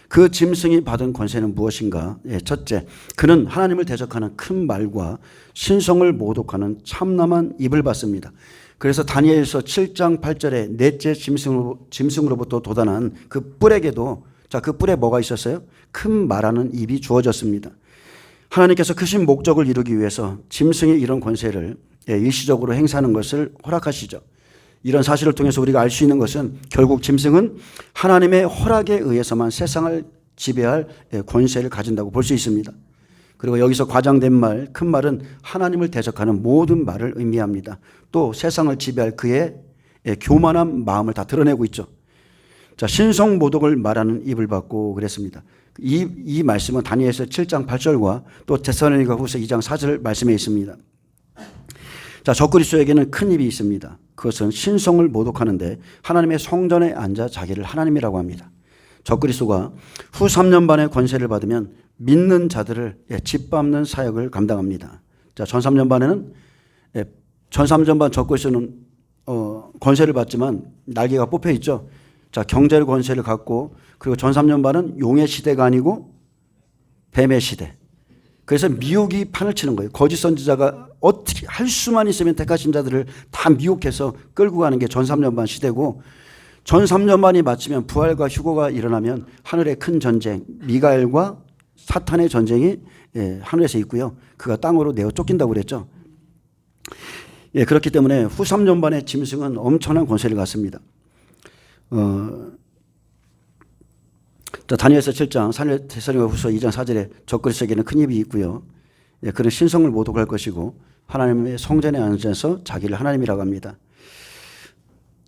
그 짐승이 받은 권세는 무엇인가? 첫째, 그는 하나님을 대적하는 큰 말과 신성을 모독하는 참남한 입을 받습니다. 그래서 다니엘서 7장 8절에 넷째 짐승으로부터 도단한 그 뿔에게도 그 뿔에 뭐가 있었어요? 큰 말하는 입이 주어졌습니다. 하나님께서 크신 목적을 이루기 위해서 짐승의 이런 권세를 일시적으로 행사하는 것을 허락하시죠. 이런 사실을 통해서 우리가 알 수 있는 것은 결국 짐승은 하나님의 허락에 의해서만 세상을 지배할 권세를 가진다고 볼 수 있습니다. 그리고 여기서 과장된 말, 큰 말은 하나님을 대적하는 모든 말을 의미합니다. 또 세상을 지배할 그의 교만한 마음을 다 드러내고 있죠. 신성모독을 말하는 입을 받고 그랬습니다. 이 말씀은 다니엘서 7장 8절과 또 데살로니가후서 2장 4절 말씀에 있습니다. 적그리스도에게는 큰 입이 있습니다. 그것은 신성을 모독하는데 하나님의 성전에 앉아 자기를 하나님이라고 합니다. 적그리스도가 후 3년 반의 권세를 받으면 믿는 자들을 짓밟는 사역을 감당합니다. 전 3년 반에는 전 3년 반 적그리스도는 권세를 받지만 날개가 뽑혀 있죠. 경제의 권세를 갖고 그리고 전 3년 반은 용의 시대가 아니고 뱀의 시대. 그래서 미혹이 판을 치는 거예요. 거짓 선지자가 어떻게 할 수만 있으면 택하신 자들을 다 미혹해서 끌고 가는 게 전 3년 반 시대고 전 3년 반이 마치면 부활과 휴거가 일어나면 하늘의 큰 전쟁 미가엘과 사탄의 전쟁이 하늘에서 있고요. 그가 땅으로 내어 쫓긴다고 그랬죠. 그렇기 때문에 후 3년 반의 짐승은 엄청난 권세를 갖습니다. 다니엘서 7장 데살로니가후서 2장 4절에 적그리스도에게는 큰 입이 있고요. 그는 신성을 모독할 것이고 하나님의 성전에 앉아서 자기를 하나님이라고 합니다.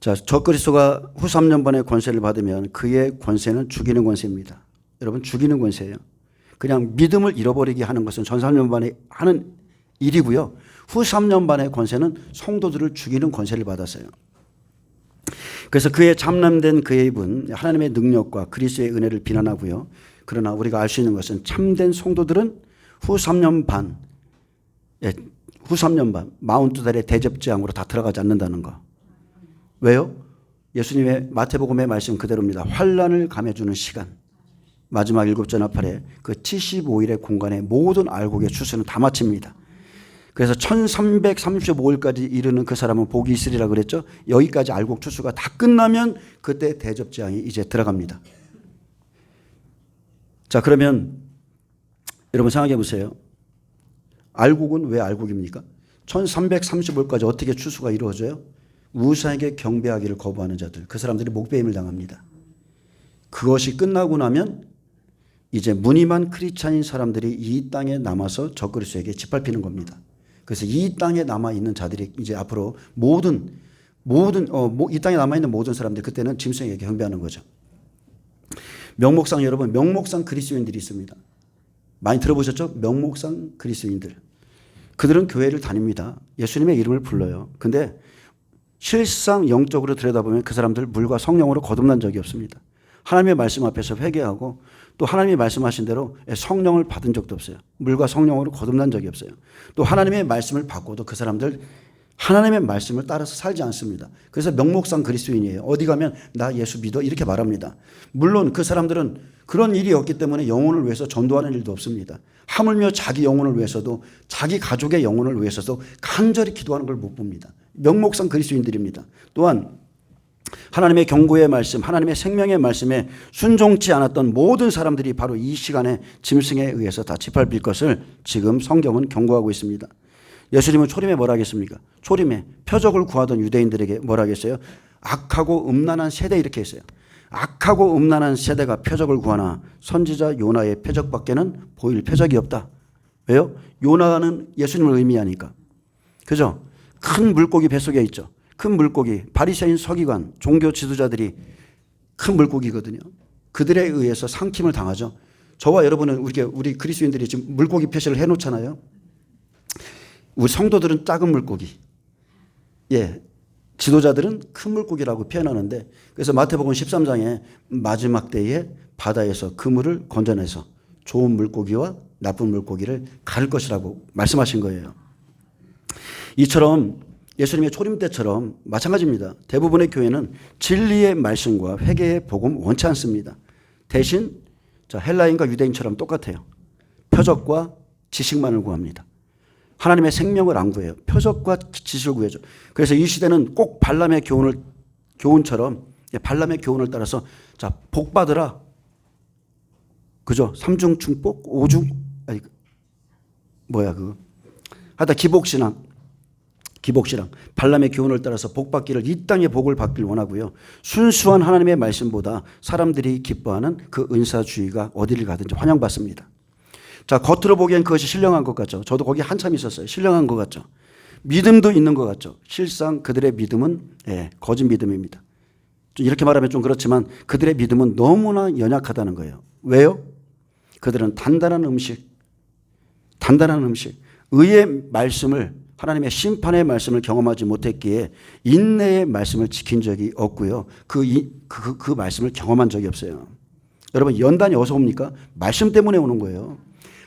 적그리스도가 후 3년 반의 권세를 받으면 그의 권세는 죽이는 권세입니다. 여러분 죽이는 권세예요. 그냥 믿음을 잃어버리게 하는 것은 전 3년 반에 하는 일이고요. 후 3년 반의 권세는 성도들을 죽이는 권세를 받았어요. 그래서 그의 참남된 그의 입은 하나님의 능력과 그리스도의 은혜를 비난하고요. 그러나 우리가 알 수 있는 것은 참된 성도들은 후 3년 반 42달의 대접장으로 다 들어가지 않는다는 거. 왜요? 예수님의 마태복음의 말씀 그대로입니다. 환난을 감해주는 시간. 마지막 7절 나팔에 그 75일의 공간에 모든 알곡의 추수는 다 마칩니다. 그래서 1335일까지 이르는 그 사람은 복이 있으리라 그랬죠. 여기까지 알곡 추수가 다 끝나면 그때 대접장이 이제 들어갑니다. 그러면 여러분 생각해 보세요. 알곡은 왜 알곡입니까? 1335일까지 어떻게 추수가 이루어져요? 우상에게 경배하기를 거부하는 자들, 그 사람들이 목배임을 당합니다. 그것이 끝나고 나면 이제 무늬만 크리스찬인 사람들이 이 땅에 남아서 적그리스도에게 짓밟히는 겁니다. 그래서 이 땅에 남아 있는 자들이 이제 앞으로 이 땅에 남아 있는 모든 사람들 그때는 짐승에게 경배하는 거죠. 명목상 여러분, 명목상 그리스도인들이 있습니다. 많이 들어보셨죠? 명목상 그리스도인들. 그들은 교회를 다닙니다. 예수님의 이름을 불러요. 근데 실상 영적으로 들여다보면 그 사람들 물과 성령으로 거듭난 적이 없습니다. 하나님의 말씀 앞에서 회개하고 또 하나님이 말씀하신 대로 성령을 받은 적도 없어요. 물과 성령으로 거듭난 적이 없어요. 또 하나님의 말씀을 받고도 그 사람들 하나님의 말씀을 따라서 살지 않습니다. 그래서 명목상 그리스도인이에요. 어디 가면 나 예수 믿어 이렇게 말합니다. 물론 그 사람들은 그런 일이 없기 때문에 영혼을 위해서 전도하는 일도 없습니다. 하물며 자기 영혼을 위해서도 자기 가족의 영혼을 위해서도 간절히 기도하는 걸 못 봅니다. 명목상 그리스도인들입니다. 또한 하나님의 경고의 말씀, 하나님의 생명의 말씀에 순종치 않았던 모든 사람들이 바로 이 시간에 짐승에 의해서 다 짓밟힐 것을 지금 성경은 경고하고 있습니다. 예수님은 초림에 뭐라 하겠습니까? 초림에 표적을 구하던 유대인들에게 뭐라 하겠어요? 악하고 음란한 세대 이렇게 했어요. 악하고 음란한 세대가 표적을 구하나 선지자 요나의 표적밖에는 보일 표적이 없다. 왜요? 요나는 예수님을 의미하니까. 그죠? 큰 물고기 뱃속에 있죠. 큰 물고기, 바리새인 서기관, 종교 지도자들이 큰 물고기거든요. 그들에 의해서 상킴을 당하죠. 저와 여러분은 우리 그리스도인들이 지금 물고기 표시를 해놓잖아요. 우리 성도들은 작은 물고기, 지도자들은 큰 물고기라고 표현하는데 그래서 마태복음 13장에 마지막 때에 바다에서 그물을 건져내서 좋은 물고기와 나쁜 물고기를 가릴 것이라고 말씀하신 거예요. 이처럼 예수님의 초림 때처럼 마찬가지입니다. 대부분의 교회는 진리의 말씀과 회개의 복음 원치 않습니다. 대신 헬라인과 유대인처럼 똑같아요. 표적과 지식만을 구합니다. 하나님의 생명을 안 구해요. 표적과 지식을 구해줘. 그래서 이 시대는 꼭 발람의 교훈처럼 발람의 교훈을 따라서 복 받으라. 그죠? 3중 충복, 5중 하여튼 기복신앙, 발람의 교훈을 따라서 복 받기를 이 땅의 복을 받기를 원하고요. 순수한 하나님의 말씀보다 사람들이 기뻐하는 그 은사주의가 어디를 가든지 환영받습니다. 겉으로 보기엔 그것이 신령한 것 같죠. 저도 거기 한참 있었어요. 신령한 것 같죠. 믿음도 있는 것 같죠. 실상 그들의 믿음은 거짓 믿음입니다. 이렇게 말하면 좀 그렇지만 그들의 믿음은 너무나 연약하다는 거예요. 왜요? 그들은 단단한 음식, 의의 말씀을 하나님의 심판의 말씀을 경험하지 못했기에 인내의 말씀을 지킨 적이 없고요. 그 말씀을 경험한 적이 없어요. 여러분 연단이 어디서 옵니까? 말씀 때문에 오는 거예요.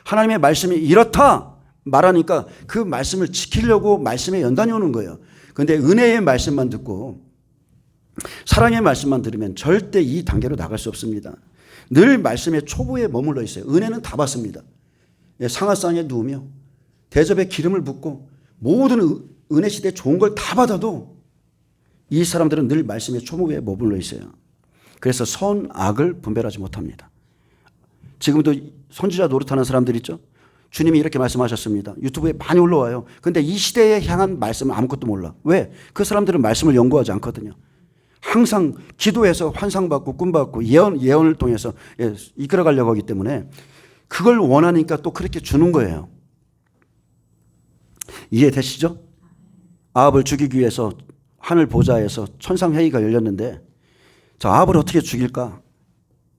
하나님의 말씀이 이렇다 말하니까 그 말씀을 지키려고 말씀에 연단이 오는 거예요. 그런데 은혜의 말씀만 듣고 사랑의 말씀만 들으면 절대 이 단계로 나갈 수 없습니다. 늘 말씀의 초보에 머물러 있어요. 은혜는 다 받습니다. 상하상에 누우며 대접에 기름을 붓고 모든 은혜 시대에 좋은 걸 다 받아도 이 사람들은 늘 말씀의 초보에 머물러 있어요. 그래서 선악을 분별하지 못합니다. 지금도 선지자 노릇하는 사람들 있죠. 주님이 이렇게 말씀하셨습니다. 유튜브에 많이 올라와요. 그런데 이 시대에 향한 말씀은 아무것도 몰라. 왜? 그 사람들은 말씀을 연구하지 않거든요. 항상 기도해서 환상받고 꿈받고 예언을 통해서 이끌어가려고 하기 때문에 그걸 원하니까 또 그렇게 주는 거예요. 이해되시죠? 아합을 죽이기 위해서 하늘 보좌에서 천상회의가 열렸는데 아합을 어떻게 죽일까?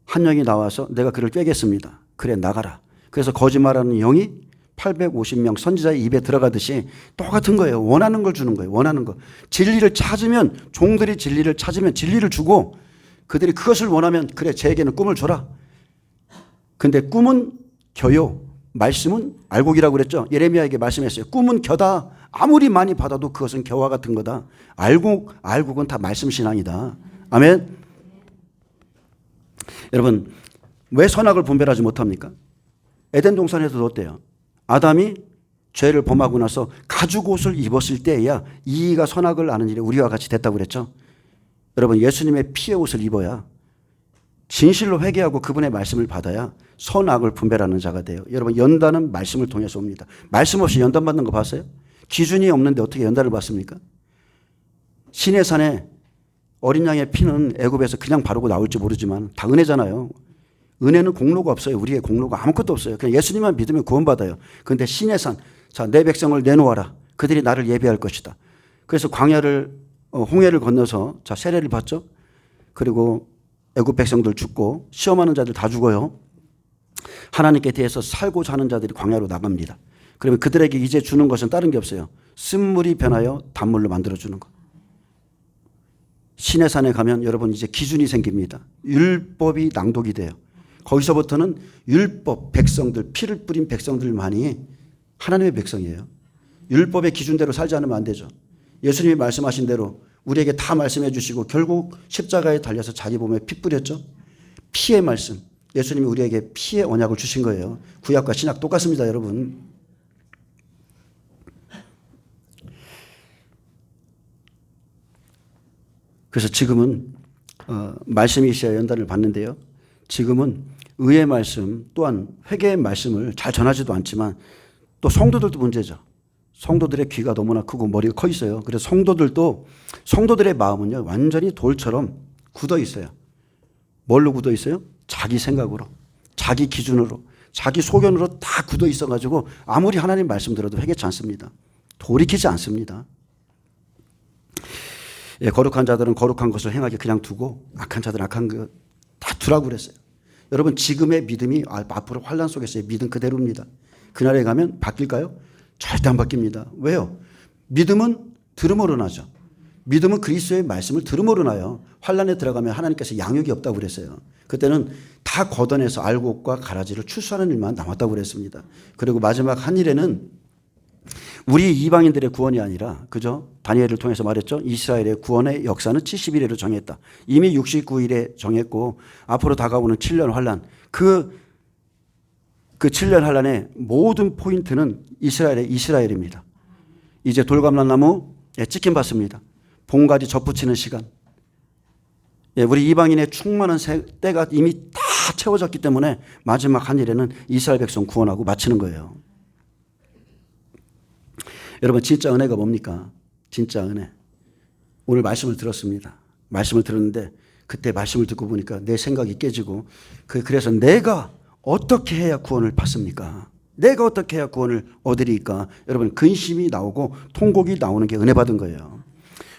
한 영이 나와서 내가 그를 꿰겠습니다. 그래 나가라. 그래서 거짓말하는 영이 850명 선지자의 입에 들어가듯이 똑같은 거예요. 원하는 걸 주는 거예요. 원하는 거. 진리를 찾으면 종들이 진리를 찾으면 진리를 주고 그들이 그것을 원하면 그래 쟤에게는 꿈을 줘라. 근데 꿈은 겨요. 말씀은 알곡이라고 그랬죠. 예레미야에게 말씀했어요. 꿈은 겨다. 아무리 많이 받아도 그것은 겨와 같은 거다. 알곡은 다 말씀 신앙이다. 아멘. 여러분 왜 선악을 분별하지 못합니까? 에덴 동산에서도 어때요? 아담이 죄를 범하고 나서 가죽 옷을 입었을 때야 이가 선악을 아는 일이 우리와 같이 됐다고 그랬죠. 여러분 예수님의 피의 옷을 입어야 진실로 회개하고 그분의 말씀을 받아야 선악을 분별하는 자가 돼요. 여러분 연단은 말씀을 통해서 옵니다. 말씀 없이 연단 받는 거 봤어요? 기준이 없는데 어떻게 연단을 받습니까? 시내산에 어린 양의 피는 애굽에서 그냥 바르고 나올지 모르지만 다 은혜잖아요. 은혜는 공로가 없어요. 우리의 공로가 아무것도 없어요. 그냥 예수님만 믿으면 구원받아요. 그런데 신의 산, 자, 내 백성을 내놓아라. 그들이 나를 예배할 것이다. 그래서 광야를 홍해를 건너서 자, 세례를 받죠. 그리고 애굽 백성들 죽고 시험하는 자들 다 죽어요. 하나님께 대해서 살고자 하는 자들이 광야로 나갑니다. 그러면 그들에게 이제 주는 것은 다른 게 없어요. 쓴물이 변하여 단물로 만들어주는 것. 신의 산에 가면 여러분 이제 기준이 생깁니다. 율법이 낭독이 돼요. 거기서부터는 율법 백성들, 피를 뿌린 백성들만이 하나님의 백성이에요. 율법의 기준대로 살지 않으면 안 되죠. 예수님이 말씀하신 대로 우리에게 다 말씀해 주시고 결국 십자가에 달려서 자기 몸에 피 뿌렸죠. 피의 말씀. 예수님이 우리에게 피의 언약을 주신 거예요. 구약과 신약 똑같습니다, 여러분. 그래서 지금은 말씀이 있어야 연단을 받는데요. 지금은 의의 말씀 또한 회개의 말씀을 잘 전하지도 않지만 또 성도들도 문제죠. 성도들의 귀가 너무나 크고 머리가 커 있어요. 그래서 성도들의 마음은요 완전히 돌처럼 굳어 있어요. 뭘로 굳어 있어요? 자기 생각으로, 자기 기준으로, 자기 소견으로 다 굳어 있어가지고 아무리 하나님 말씀 들어도 회개치 않습니다. 돌이키지 않습니다. 예, 거룩한 자들은 거룩한 것을 행하게 그냥 두고 악한 자들은 악한 것 다 두라고 그랬어요. 여러분 지금의 믿음이 앞으로 환란 속에서의 믿음 그대로입니다. 그날에 가면 바뀔까요? 절대 안 바뀝니다. 왜요? 믿음은 들음으로 나죠. 믿음은 그리스도의 말씀을 들음으로 나요. 환란에 들어가면 하나님께서 양육이 없다고 그랬어요. 그때는 다 걷어내서 알곡과 가라지를 추수하는 일만 남았다고 그랬습니다. 그리고 마지막 한 일에는 우리 이방인들의 구원이 아니라 그죠? 다니엘을 통해서 말했죠. 이스라엘의 구원의 역사는 70일에로 정했다. 이미 69일에 정했고 앞으로 다가오는 7년 환란 그 7년 환란의 모든 포인트는 이스라엘입니다. 이제 돌감람나무에 찍힘 받습니다. 봉가지 접붙이는 시간. 예, 우리 이방인의 충만한 때가 이미 다 채워졌기 때문에 마지막 한 일에는 이스라엘 백성 구원하고 마치는 거예요. 여러분 진짜 은혜가 뭡니까? 진짜 은혜. 오늘 말씀을 들었습니다. 말씀을 들었는데 그때 말씀을 듣고 보니까 내 생각이 깨지고 그래서 내가 어떻게 해야 구원을 받습니까? 내가 어떻게 해야 구원을 얻으리까? 여러분 근심이 나오고 통곡이 나오는 게 은혜 받은 거예요.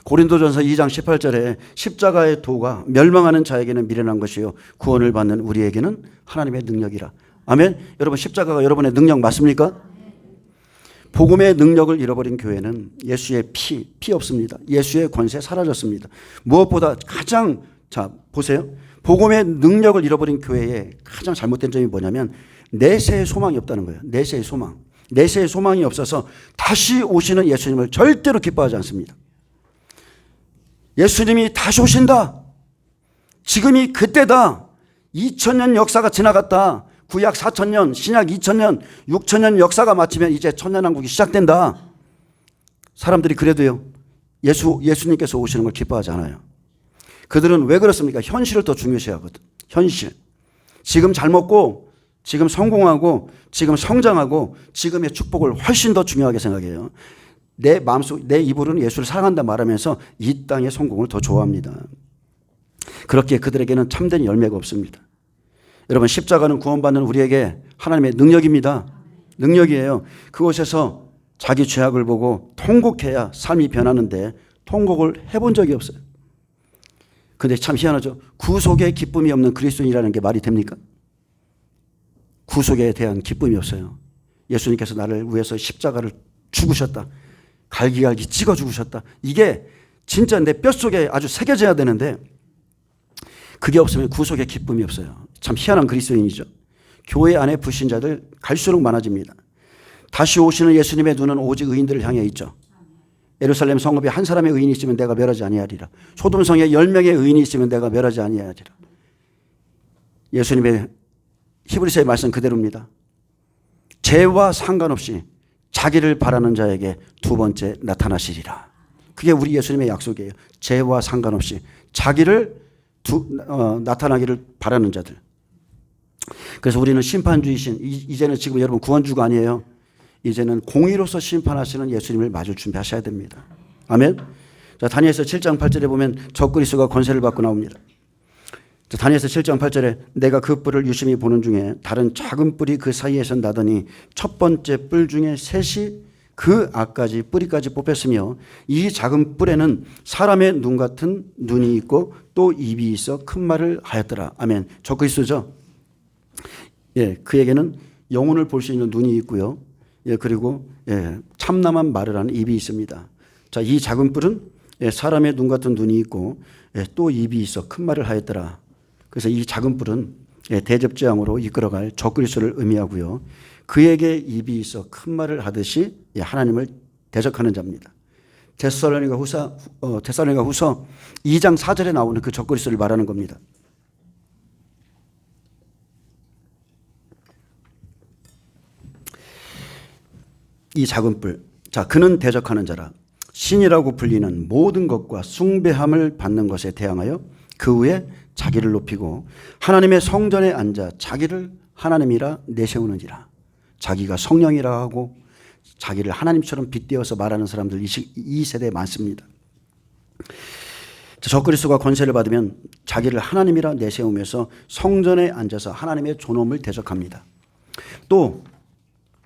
고린도전서 2장 18절에 십자가의 도가 멸망하는 자에게는 미련한 것이요 구원을 받는 우리에게는 하나님의 능력이라. 아멘. 여러분 십자가가 여러분의 능력 맞습니까? 복음의 능력을 잃어버린 교회는 예수의 피 없습니다. 예수의 권세 사라졌습니다. 무엇보다 가장 자 보세요. 복음의 능력을 잃어버린 교회의 가장 잘못된 점이 뭐냐면 내세의 소망이 없다는 거예요. 내세의 소망. 내세의 소망이 없어서 다시 오시는 예수님을 절대로 기뻐하지 않습니다. 예수님이 다시 오신다. 지금이 그때다. 2000년 역사가 지나갔다. 구약 4000년, 신약 2000년, 6000년 역사가 마치면 이제 천년왕국이 시작된다. 사람들이 그래도요. 예수님께서 오시는 걸 기뻐하지 않아요. 그들은 왜 그렇습니까? 현실을 더 중요시하거든. 현실. 지금 잘 먹고 지금 성공하고 지금 성장하고 지금의 축복을 훨씬 더 중요하게 생각해요. 내 마음속 내 입으로는 예수를 사랑한다 말하면서 이 땅의 성공을 더 좋아합니다. 그렇기에 그들에게는 참된 열매가 없습니다. 여러분 십자가는 구원받는 우리에게 하나님의 능력입니다. 능력이에요. 그곳에서 자기 죄악을 보고 통곡해야 삶이 변하는데 통곡을 해본 적이 없어요. 그런데 참 희한하죠. 구속의 기쁨이 없는 그리스도인이라는 게 말이 됩니까? 구속에 대한 기쁨이 없어요. 예수님께서 나를 위해서 십자가를 죽으셨다. 갈기갈기 찍어 죽으셨다. 이게 진짜 내 뼛속에 아주 새겨져야 되는데 그게 없으면 구속의 기쁨이 없어요. 참 희한한 그리스도인이죠. 교회 안에 불신자들 갈수록 많아집니다. 다시 오시는 예수님의 눈은 오직 의인들을 향해 있죠. 예루살렘 성읍에 한 사람의 의인이 있으면 내가 멸하지 아니하리라. 소돔성에 10명의 의인이 있으면 내가 멸하지 아니하리라. 예수님의 히브리서의 말씀 그대로입니다. 죄와 상관없이 자기를 바라는 자에게 두 번째 나타나시리라. 그게 우리 예수님의 약속이에요. 죄와 상관없이 자기를 나타나기를 바라는 자들. 그래서 우리는 심판주이신 이제는 지금 여러분 구원주가 아니에요. 이제는 공의로서 심판하시는 예수님을 맞을 준비하셔야 됩니다. 아멘. 자, 다니엘서 7장 8절에 보면 적그리스도가 권세를 받고 나옵니다. 다니엘서 7장 8절에 내가 그 뿔을 유심히 보는 중에 다른 작은 뿔이 그 사이에서 나더니 첫 번째 뿔 중에 셋이 그 앞까지 뿌리까지 뽑혔으며 이 작은 뿔에는 사람의 눈 같은 눈이 있고 또 입이 있어 큰 말을 하였더라. 아멘. 적그리스도죠. 예, 그에게는 영혼을 볼 수 있는 눈이 있고요. 예, 그리고 참남한 말을 하는 입이 있습니다. 자, 이 작은 뿔은 사람의 눈 같은 눈이 있고 또 입이 있어 큰 말을 하였더라. 그래서 이 작은 뿔은 대접재앙으로 이끌어갈 적그리스도를 의미하고요. 그에게 입이 있어 큰 말을 하듯이 하나님을 대적하는 자입니다. 데살로니가 후서 2장 4절에 나오는 그 적그리스도를 말하는 겁니다. 이 작은 뿔. 자, 그는 대적하는 자라. 신이라고 불리는 모든 것과 숭배함을 받는 것에 대항하여 그 후에 자기를 높이고 하나님의 성전에 앉아 자기를 하나님이라 내세우느니라. 자기가 성령이라 하고 자기를 하나님처럼 빗대어서 말하는 사람들 이 세대에 많습니다. 적그리스도가 권세를 받으면 자기를 하나님이라 내세우면서 성전에 앉아서 하나님의 존엄을 대적합니다. 또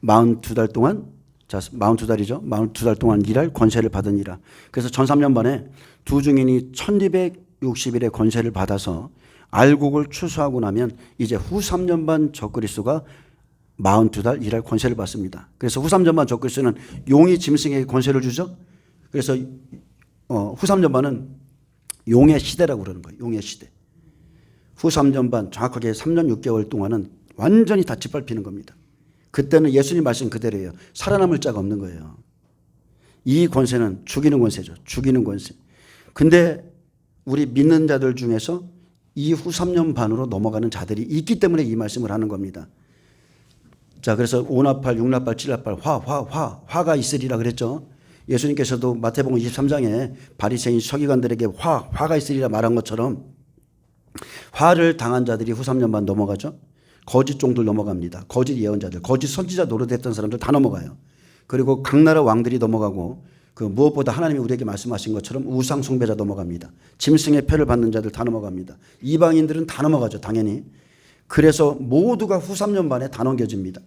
42달 동안 42달이죠. 42달 동안 일할 권세를 받으니라. 그래서 전 3년 만에 두 증인이 1260일의 권세를 받아서 알곡을 추수하고 나면 이제 후 3년 반 적그리스도가 42달 일할 권세를 받습니다. 그래서 후 3년 반 적그리스도는 용이 짐승에게 권세를 주죠. 그래서 후 3년 반은 용의 시대라고 그러는 거예요. 용의 시대. 후 3년 반 정확하게 3년 6개월 동안은 완전히 다 짓밟히는 겁니다. 그때는 예수님 말씀 그대로예요. 살아남을 자가 없는 거예요. 이 권세는 죽이는 권세죠. 죽이는 권세. 근데 우리 믿는 자들 중에서 이 후 3년 반으로 넘어가는 자들이 있기 때문에 이 말씀을 하는 겁니다. 자, 그래서 5나팔, 6나팔, 7나팔, 화가 있으리라 그랬죠. 예수님께서도 마태복음 23장에 바리새인 서기관들에게 화가 있으리라 말한 것처럼 화를 당한 자들이 후 3년 반 넘어가죠. 거짓 종들 넘어갑니다. 거짓 예언자들, 거짓 선지자 노릇했던 사람들 다 넘어가요. 그리고 각 나라 왕들이 넘어가고 그 무엇보다 하나님이 우리에게 말씀하신 것처럼 우상 숭배자 넘어갑니다. 짐승의 표를 받는 자들 다 넘어갑니다. 이방인들은 다 넘어가죠. 당연히. 그래서 모두가 후 3년 반에 다 넘겨집니다.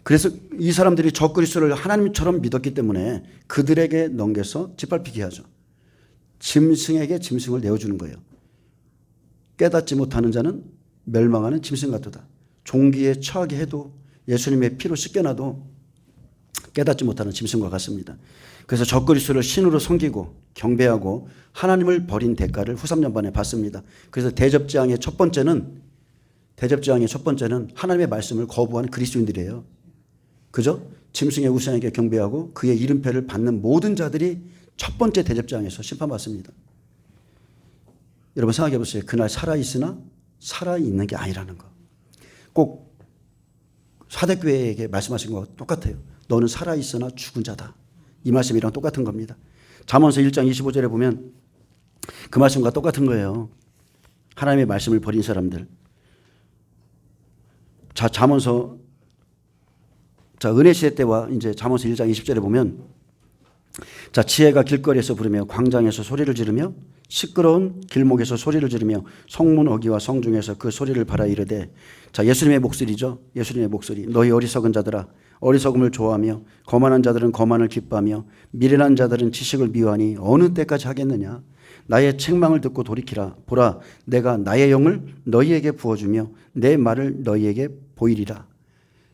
그래서 이 사람들이 적그리스도를 하나님처럼 믿었기 때문에 그들에게 넘겨서 짓밟히게 하죠. 짐승에게 짐승을 내어주는 거예요. 깨닫지 못하는 자는 멸망하는 짐승 같도다. 종기에 처하게 해도 예수님의 피로 씻겨놔도 깨닫지 못하는 짐승과 같습니다. 그래서 적그리스도를 신으로 섬기고 경배하고 하나님을 버린 대가를 후 3년 반에 받습니다. 그래서 대접재앙의 첫 번째는 하나님의 말씀을 거부한 그리스도인들이에요. 그죠? 짐승의 우상에게 경배하고 그의 이름표를 받는 모든 자들이 첫 번째 대접재앙에서 심판받습니다. 여러분 생각해 보세요. 그날 살아있으나 살아있는 게 아니라는 거. 꼭 사대교회에게 말씀하신 것과 똑같아요. 너는 살아있으나 죽은 자다. 이 말씀이랑 똑같은 겁니다. 잠언서 1장 25절에 보면 그 말씀과 똑같은 거예요. 하나님의 말씀을 버린 사람들. 자, 은혜 시대 때와 이제 잠언서 1장 20절에 보면 자, 지혜가 길거리에서 부르며 광장에서 소리를 지르며 시끄러운 길목에서 소리를 지르며 성문 어귀와 성중에서 그 소리를 발하 이르되. 자, 예수님의 목소리죠. 예수님의 목소리. 너희 어리석은 자들아 어리석음을 좋아하며 거만한 자들은 거만을 기뻐하며 미련한 자들은 지식을 미워하니 어느 때까지 하겠느냐. 나의 책망을 듣고 돌이키라. 보라 내가 나의 영을 너희에게 부어주며 내 말을 너희에게 보이리라.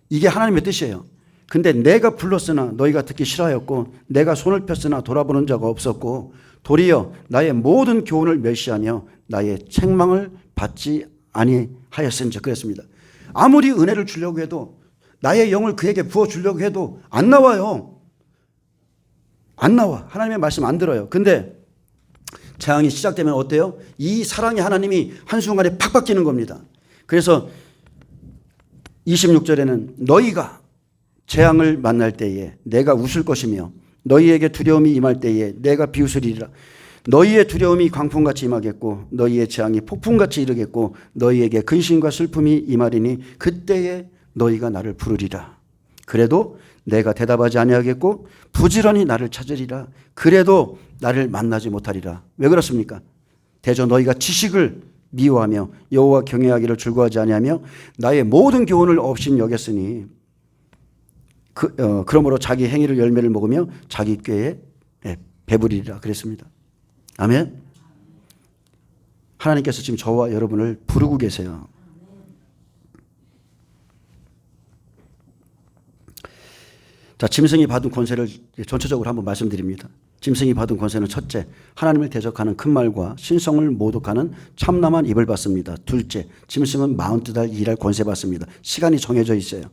이게 하나님의 뜻이에요. 근데 내가 불렀으나 너희가 듣기 싫어하였고 내가 손을 폈으나 돌아보는 자가 없었고 도리어 나의 모든 교훈을 멸시하며 나의 책망을 받지 아니하였은즉. 그랬습니다. 아무리 은혜를 주려고 해도 나의 영을 그에게 부어주려고 해도 안 나와요. 안 나와. 하나님의 말씀 안 들어요. 근데 재앙이 시작되면 어때요? 이 사랑의 하나님이 한순간에 팍 바뀌는 겁니다. 그래서 26절에는 너희가 재앙을 만날 때에 내가 웃을 것이며 너희에게 두려움이 임할 때에 내가 비웃으리라. 너희의 두려움이 광풍같이 임하겠고 너희의 재앙이 폭풍같이 이르겠고 너희에게 근심과 슬픔이 임하리니 그때에 너희가 나를 부르리라. 그래도 내가 대답하지 아니하겠고 부지런히 나를 찾으리라. 그래도 나를 만나지 못하리라. 왜 그렇습니까? 대저 너희가 지식을 미워하며 여호와 경외하기를 즐거워하지 아니하며 나의 모든 교훈을 없인 여겼으니 그러므로 자기 행위를 열매를 먹으며 자기 꾀에 배부리리라 그랬습니다. 아멘. 하나님께서 지금 저와 여러분을 부르고 계세요. 자, 짐승이 받은 권세를 전체적으로 한번 말씀드립니다. 짐승이 받은 권세는 첫째, 하나님을 대적하는 큰 말과 신성을 모독하는 참남한 입을 받습니다. 둘째, 짐승은 42달 일할 권세 받습니다. 시간이 정해져 있어요.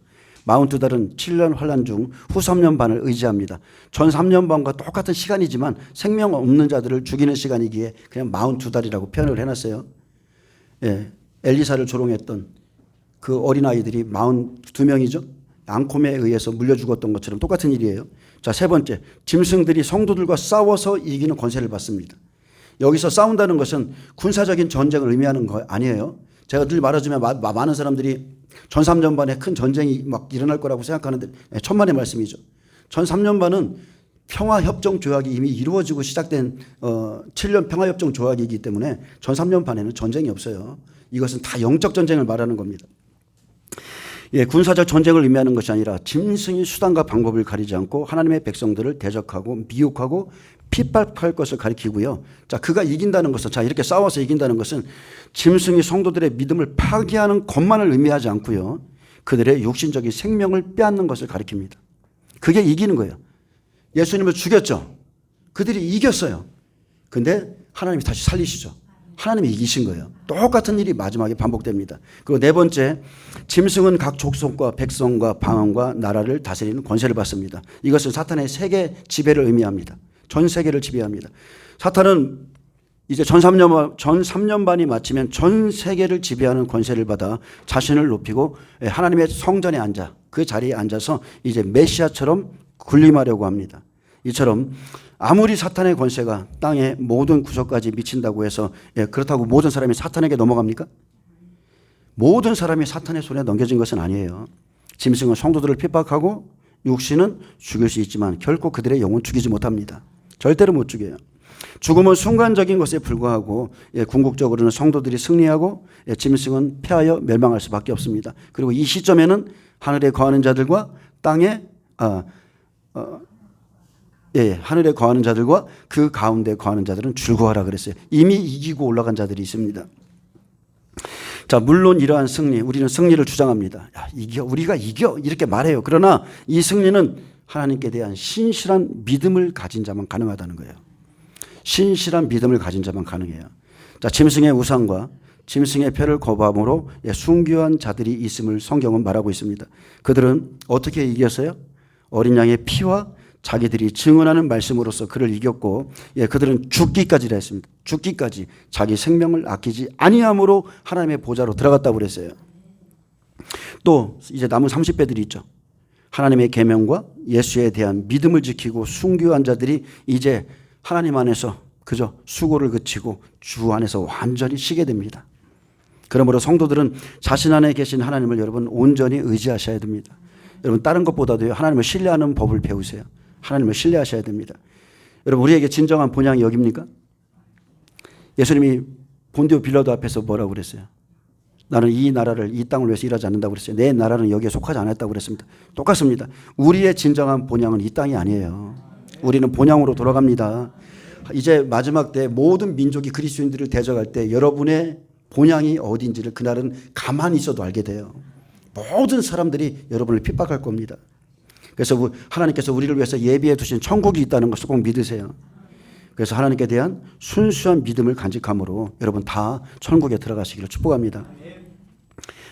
42달은 7년 환란 중 후 3년 반을 의지합니다. 전 3년 반과 똑같은 시간이지만 생명 없는 자들을 죽이는 시간이기에 그냥 42달이라고 표현을 해놨어요. 예, 엘리사를 조롱했던 그 어린아이들이 42명이죠. 앙콤에 의해서 물려 죽었던 것처럼 똑같은 일이에요. 자, 세 번째, 짐승들이 성도들과 싸워서 이기는 권세를 받습니다. 여기서 싸운다는 것은 군사적인 전쟁을 의미하는 거 아니에요. 제가 늘 말하자면 많은 사람들이 전 3년 반에 큰 전쟁이 막 일어날 거라고 생각하는데 천만의 말씀이죠. 전 3년 반은 평화협정 조약이 이미 이루어지고 시작된 7년 평화협정 조약이기 때문에 전 3년 반에는 전쟁이 없어요. 이것은 다 영적 전쟁을 말하는 겁니다. 예, 군사적 전쟁을 의미하는 것이 아니라 짐승이 수단과 방법을 가리지 않고 하나님의 백성들을 대적하고 미혹하고 핍박할 것을 가리키고요. 자, 그가 이긴다는 것은, 자, 이렇게 싸워서 이긴다는 것은 짐승이 성도들의 믿음을 파괴하는 것만을 의미하지 않고요. 그들의 육신적인 생명을 빼앗는 것을 가리킵니다. 그게 이기는 거예요. 예수님을 죽였죠. 그들이 이겼어요. 근데 하나님이 다시 살리시죠. 하나님이 이기신 거예요. 똑같은 일이 마지막에 반복됩니다. 그리고 네 번째, 짐승은 각 족속과 백성과 방언과 나라를 다스리는 권세를 받습니다. 이것은 사탄의 세계 지배를 의미합니다. 전 세계를 지배합니다. 사탄은 이제 전 3년 반이 마치면 전 세계를 지배하는 권세를 받아 자신을 높이고 하나님의 성전에 앉아 그 자리에 앉아서 이제 메시아처럼 군림하려고 합니다. 이처럼 아무리 사탄의 권세가 땅의 모든 구석까지 미친다고 해서 그렇다고 모든 사람이 사탄에게 넘어갑니까? 모든 사람이 사탄의 손에 넘겨진 것은 아니에요. 짐승은 성도들을 핍박하고 육신은 죽일 수 있지만 결코 그들의 영혼 죽이지 못합니다. 절대로 못 죽여요. 죽음은 순간적인 것에 불과하고 궁극적으로는 성도들이 승리하고 짐승은 패하여 멸망할 수밖에 없습니다. 그리고 이 시점에는 하늘에 거하는 자들과 땅에 하늘에 거하는 자들과 그 가운데 거하는 자들은 줄거하라 그랬어요. 이미 이기고 올라간 자들이 있습니다. 자, 물론 이러한 승리, 우리는 승리를 주장합니다. 야, 우리가 이겨 이렇게 말해요. 그러나 이 승리는 하나님께 대한 신실한 믿음을 가진 자만 가능하다는 거예요. 신실한 믿음을 가진 자만 가능해요. 자, 짐승의 우상과 짐승의 표를 거부함으로 순교한 자들이 있음을 성경은 말하고 있습니다. 그들은 어떻게 이겼어요? 어린 양의 피와 자기들이 증언하는 말씀으로서 그를 이겼고, 그들은 죽기까지라 했습니다. 죽기까지 자기 생명을 아끼지 아니함으로 하나님의 보좌로 들어갔다고 그랬어요. 또 이제 남은 30배들이 있죠. 하나님의 계명과 예수에 대한 믿음을 지키고 순교한 자들이 이제 하나님 안에서 그저 수고를 그치고 주 안에서 완전히 쉬게 됩니다. 그러므로 성도들은 자신 안에 계신 하나님을 여러분 온전히 의지하셔야 됩니다. 여러분 다른 것보다도 하나님을 신뢰하는 법을 배우세요. 하나님을 신뢰하셔야 됩니다. 여러분 우리에게 진정한 본향이 여기입니까? 예수님이 본디오 빌라도 앞에서 뭐라고 그랬어요? 나는 이 나라를 이 땅을 위해서 일하지 않는다고 그랬어요. 내 나라는 여기에 속하지 않았다고 그랬습니다. 똑같습니다. 우리의 진정한 본향은 이 땅이 아니에요. 우리는 본향으로 돌아갑니다. 이제 마지막 때 모든 민족이 그리스도인들을 대적할 때 여러분의 본향이 어딘지를 그날은 가만히 있어도 알게 돼요. 모든 사람들이 여러분을 핍박할 겁니다. 그래서 하나님께서 우리를 위해서 예비해 두신 천국이 있다는 것을 꼭 믿으세요. 그래서 하나님께 대한 순수한 믿음을 간직함으로 여러분 다 천국에 들어가시기를 축복합니다.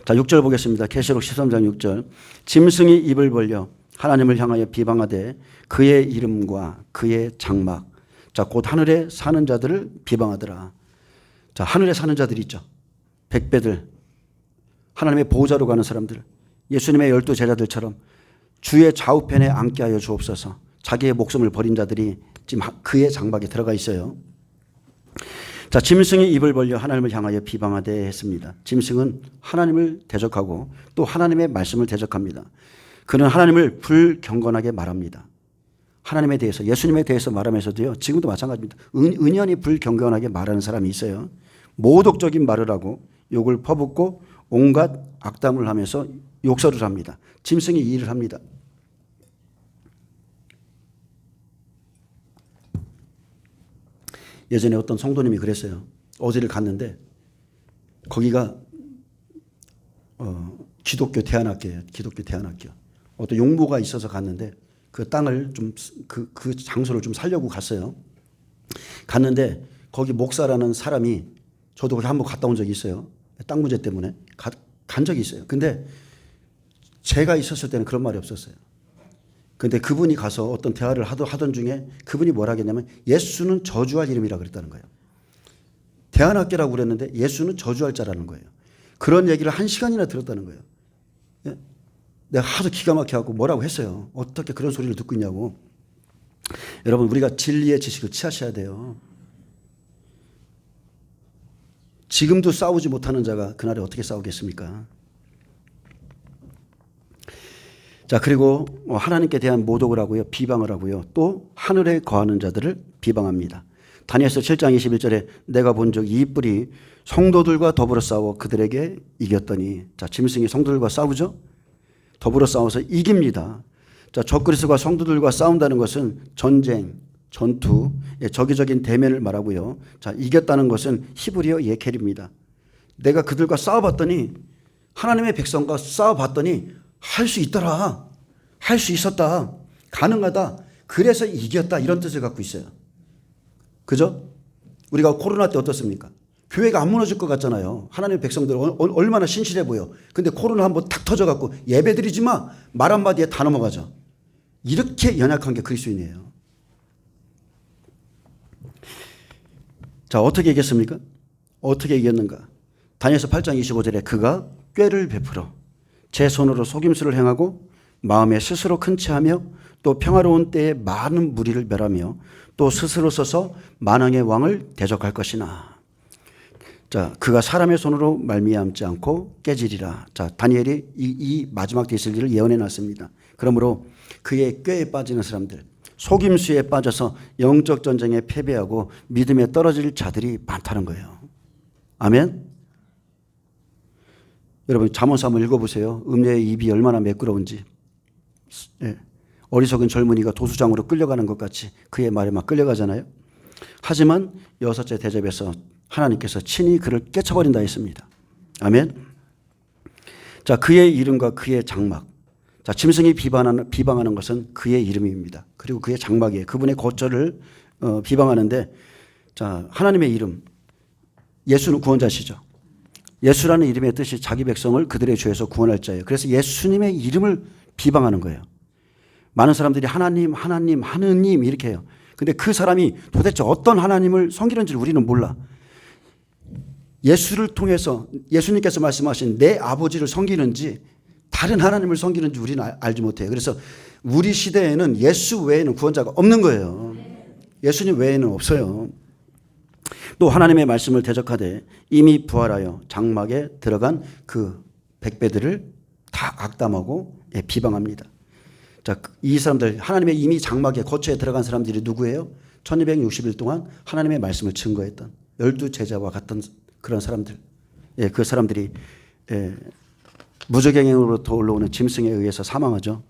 자, 6절 보겠습니다. 계시록 13장 6절. 짐승이 입을 벌려 하나님을 향하여 비방하되 그의 이름과 그의 장막, 자, 곧 하늘에 사는 자들을 비방하더라. 자, 하늘에 사는 자들이 있죠. 백배들, 하나님의 보호자로 가는 사람들, 예수님의 12 제자들처럼 주의 좌우편에 앉게 하여 주옵소서. 자기의 목숨을 버린 자들이 지금 그의 장막에 들어가 있어요. 자, 짐승이 입을 벌려 하나님을 향하여 비방하되 했습니다. 짐승은 하나님을 대적하고 또 하나님의 말씀을 대적합니다. 그는 하나님을 불경건하게 말합니다. 하나님에 대해서, 예수님에 대해서 말하면서도요, 지금도 마찬가지입니다. 은연히 불경건하게 말하는 사람이 있어요. 모독적인 말을 하고 욕을 퍼붓고 온갖 악담을 하면서 욕설을 합니다. 짐승이 이 일을 합니다. 예전에 어떤 성도님이 그랬어요. 어디를 갔는데 거기가 기독교 대안학교예요. 기독교 대안학교. 어떤 용모가 있어서 갔는데 그 땅을 그 장소를 좀 살려고 갔어요. 갔는데 거기 목사라는 사람이, 저도 거기 한번 갔다 온 적이 있어요. 땅 문제 때문에 간 적이 있어요. 근데 제가 있었을 때는 그런 말이 없었어요. 근데 그분이 가서 어떤 대화를 하던 중에 그분이 뭐라 하겠냐면 예수는 저주할 이름이라 그랬다는 거예요. 대안학교라고 그랬는데 예수는 저주할 자라는 거예요. 그런 얘기를 1시간이나 들었다는 거예요. 예? 내가 하도 기가 막혀갖고 뭐라고 했어요. 어떻게 그런 소리를 듣고 있냐고. 여러분, 우리가 진리의 지식을 취하셔야 돼요. 지금도 싸우지 못하는 자가 그날에 어떻게 싸우겠습니까? 자, 그리고 하나님께 대한 모독을 하고요. 비방을 하고요. 또 하늘에 거하는 자들을 비방합니다. 다니엘서 7장 21절에 내가 본 적 이 뿔이 성도들과 더불어 싸워 그들에게 이겼더니. 자, 짐승이 성도들과 싸우죠. 더불어 싸워서 이깁니다. 자, 적그리스도가 성도들과 싸운다는 것은 전쟁, 전투, 적의적인 대면을 말하고요. 자, 이겼다는 것은 히브리어 예켈입니다. 내가 그들과 싸워봤더니, 하나님의 백성과 싸워봤더니 할 수 있더라. 할 수 있었다. 가능하다. 그래서 이겼다. 이런 뜻을 갖고 있어요. 그죠? 우리가 코로나 때 어떻습니까? 교회가 안 무너질 것 같잖아요. 하나님의 백성들 얼마나 신실해 보여. 근데 코로나 한번 탁 터져갖고 예배 드리지 마. 말 한마디에 다 넘어가죠. 이렇게 연약한 게 그리스도인이에요. 자, 어떻게 이겼습니까? 어떻게 이겼는가? 다니엘서 8장 25절에 그가 꾀를 베풀어 제 손으로 속임수를 행하고 마음에 스스로 큰 체하며 또 평화로운 때에 많은 무리를 멸하며 또 스스로 서서 만왕의 왕을 대적할 것이나. 자, 그가 사람의 손으로 말미암지 않고 깨지리라. 자, 다니엘이 이 마지막 때 있을 일을 예언해 놨습니다. 그러므로 그의 꾀에 빠지는 사람들, 속임수에 빠져서 영적 전쟁에 패배하고 믿음에 떨어질 자들이 많다는 거예요. 아멘. 여러분, 잠언서 한번 읽어보세요. 음녀의 입이 얼마나 매끄러운지. 예. 어리석은 젊은이가 도수장으로 끌려가는 것 같이 그의 말에 막 끌려가잖아요. 하지만 6째 대접에서 하나님께서 친히 그를 깨쳐버린다 했습니다. 아멘. 자, 그의 이름과 그의 장막. 자, 짐승이 비방하는 것은 그의 이름입니다. 그리고 그의 장막이에요. 그분의 거처를 비방하는데, 자, 하나님의 이름. 예수는 구원자시죠. 예수라는 이름의 뜻이 자기 백성을 그들의 죄에서 구원할 자예요. 그래서 예수님의 이름을 비방하는 거예요. 많은 사람들이 하나님, 하나님, 하느님 이렇게 해요. 근데 그 사람이 도대체 어떤 하나님을 섬기는지를 우리는 몰라. 예수를 통해서 예수님께서 말씀하신 내 아버지를 섬기는지 다른 하나님을 섬기는지 우리는 알지 못해요. 그래서 우리 시대에는 예수 외에는 구원자가 없는 거예요. 예수님 외에는 없어요. 또 하나님의 말씀을 대적하되 이미 부활하여 장막에 들어간 그 백배들을 다 악담하고 비방합니다. 자, 이 사람들, 하나님의 이미 장막에 거처에 들어간 사람들이 누구예요? 1260일 동안 하나님의 말씀을 증거했던 12 제자와 같은 그런 사람들. 예, 그 사람들이 무저갱행으로부터 올라오는 짐승에 의해서 사망하죠.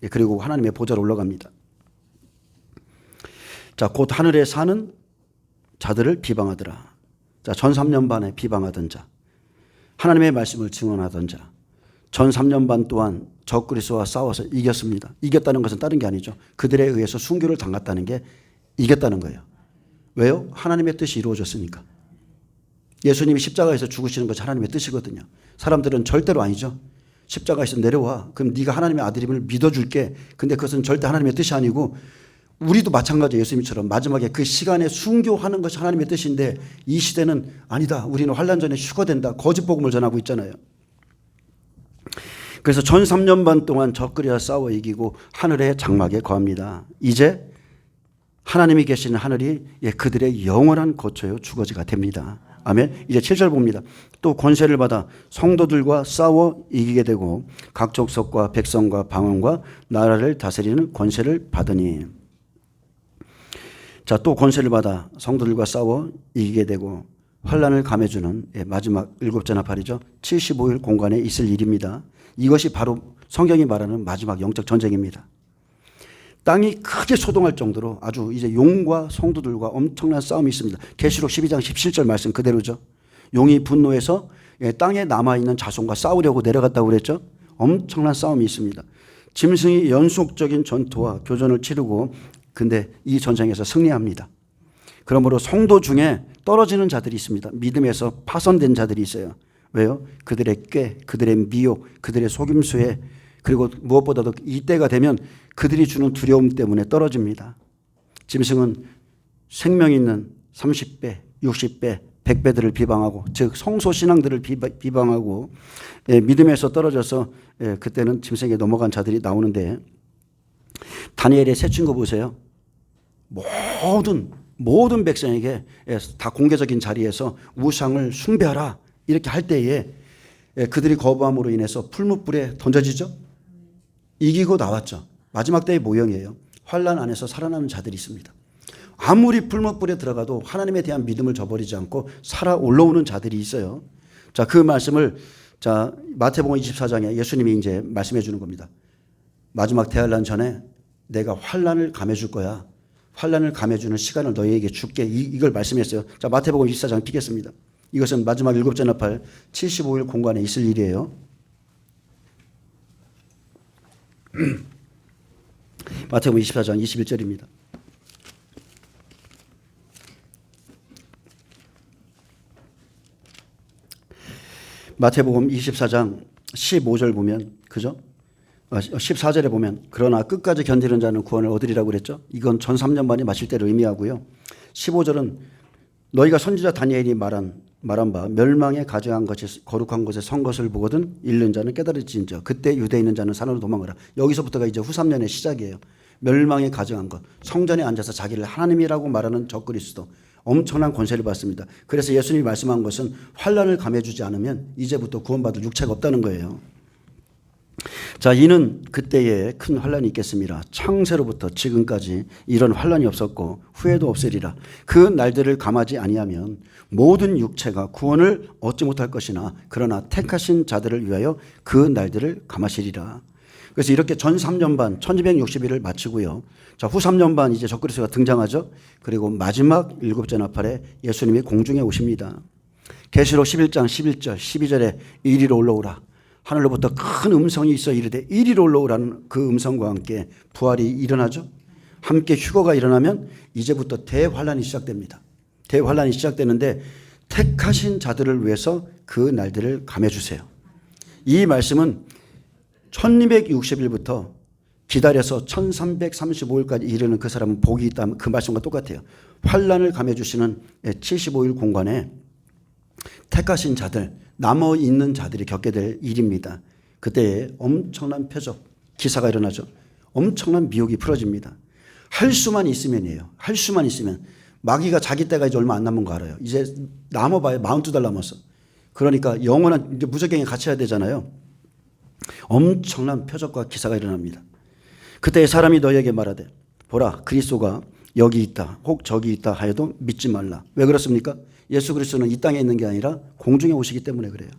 예, 그리고 하나님의 보좌로 올라갑니다. 자, 곧 하늘에 사는 자들을 비방하더라. 자, 전 3년 반에 비방하던 자, 하나님의 말씀을 증언하던 자, 전 3년 반 동안 적그리스도와 싸워서 이겼습니다. 이겼다는 것은 다른 게 아니죠. 그들에 의해서 순교를 당했다는 게 이겼다는 거예요. 왜요? 하나님의 뜻이 이루어졌으니까. 예수님이 십자가에서 죽으시는 것이 하나님의 뜻이거든요. 사람들은 절대로 아니죠. 십자가에서 내려와. 그럼 네가 하나님의 아들임을 믿어줄게. 근데 그것은 절대 하나님의 뜻이 아니고 우리도 마찬가지예요. 예수님처럼 마지막에 그 시간에 순교하는 것이 하나님의 뜻인데 이 시대는 아니다. 우리는 환난 전에 휴거된다. 거짓 복음을 전하고 있잖아요. 그래서 전 3년 반 동안 적그리와 싸워 이기고 하늘의 장막에 거합니다. 이제 하나님이 계시는 하늘이 그들의 영원한 거처요 주거지가 됩니다. 아멘. 이제 7절 봅니다. 또 권세를 받아 성도들과 싸워 이기게 되고 각 족속과 백성과 방언과 나라를 다스리는 권세를 받으니. 자, 또 권세를 받아 성도들과 싸워 이기게 되고 환란을 감해주는 마지막 일곱째 나팔이죠. 75일 공간에 있을 일입니다. 이것이 바로 성경이 말하는 마지막 영적 전쟁입니다. 땅이 크게 소동할 정도로 아주 이제 용과 성도들과 엄청난 싸움이 있습니다. 계시록 12장 17절 말씀 그대로죠. 용이 분노해서 땅에 남아있는 자손과 싸우려고 내려갔다고 그랬죠. 엄청난 싸움이 있습니다. 짐승이 연속적인 전투와 교전을 치르고 근데 이 전쟁에서 승리합니다. 그러므로 성도 중에 떨어지는 자들이 있습니다. 믿음에서 파손된 자들이 있어요. 왜요? 그들의 꾀, 그들의 미혹, 그들의 속임수에 그리고 무엇보다도 이때가 되면 그들이 주는 두려움 때문에 떨어집니다. 짐승은 생명 있는 30배, 60배, 100배들을 비방하고 즉 성소신앙들을 비방하고 믿음에서 떨어져서 그때는 짐승에게 넘어간 자들이 나오는데 다니엘의 세 친구 보세요. 모든 백성에게 다 공개적인 자리에서 우상을 숭배하라 이렇게 할 때에 그들이 거부함으로 인해서 풀무불에 던져지죠. 이기고 나왔죠. 마지막 때의 모형이에요. 환란 안에서 살아나는 자들이 있습니다. 아무리 풀무불에 들어가도 하나님에 대한 믿음을 저버리지 않고 살아 올라오는 자들이 있어요. 자, 그 말씀을 마태복음 24장에 예수님이 이제 말씀해 주는 겁니다. 마지막 대환란 전에 내가 환란을 감해 줄 거야. 환란을 감해 주는 시간을 너희에게 줄게. 이걸 말씀했어요. 자, 마태복음 24장 피겠습니다. 이것은 마지막 일곱째 나팔 75일 공간에 있을 일이에요. 마태복음 24장 21절입니다. 마태복음 24장 15절 보면 그죠? 14절에 보면 그러나 끝까지 견디는 자는 구원을 얻으리라고 그랬죠. 이건 전 3년 반이 마칠 때를 의미하고요. 15절은 너희가 선지자 다니엘이 말한 바 멸망에 가증한 것이 거룩한 곳에 선 것을 보거든 잃는 자는 깨달을지인저 그때 유대에 있는 자는 산으로 도망하라. 여기서부터가 이제 후 3년의 시작이에요. 멸망에 가증한 것. 성전에 앉아서 자기를 하나님이라고 말하는 적그리스도. 엄청난 권세를 받습니다. 그래서 예수님이 말씀한 것은 환란을 감해주지 않으면 이제부터 구원받을 육체가 없다는 거예요. 자, 이는 그때에 큰 환란이 있겠습니다. 창세로부터 지금까지 이런 환란이 없었고 후에도 없으리라. 그 날들을 감하지 아니하면 모든 육체가 구원을 얻지 못할 것이나 그러나 택하신 자들을 위하여 그 날들을 감하시리라. 그래서 이렇게 전 3년 반 1260일을 마치고요. 자, 후 3년 반 이제 적그리스도가 등장하죠. 그리고 마지막 일곱째 나팔에 예수님이 공중에 오십니다. 계시록 11장 11절 12절에 이리로 올라오라. 하늘로부터 큰 음성이 있어 이르되 이리로 올라오라는 그 음성과 함께 부활이 일어나죠. 함께 휴거가 일어나면 이제부터 대환란이 시작됩니다. 대환란이 시작되는데 택하신 자들을 위해서 그 날들을 감해주세요. 이 말씀은 1260일부터 기다려서 1335일까지 이르는 그 사람은 복이 있다면 그 말씀과 똑같아요. 환란을 감해주시는 75일 공간에 택하신 자들, 남아있는 자들이 겪게 될 일입니다. 그때 엄청난 표적, 기사가 일어나죠. 엄청난 미혹이 풀어집니다. 할 수만 있으면이에요. 할 수만 있으면. 마귀가 자기 때가 이제 얼마 안 남은 거 알아요. 이제 남아봐야 42달 남았어. 그러니까 영원한 이제 무적경에 갇혀야 되잖아요. 엄청난 표적과 기사가 일어납니다. 그때 사람이 너희에게 말하되 보라 그리스도가 여기 있다 혹 저기 있다 하여도 믿지 말라. 왜 그렇습니까? 예수 그리스도는 이 땅에 있는 게 아니라 공중에 오시기 때문에 그래요.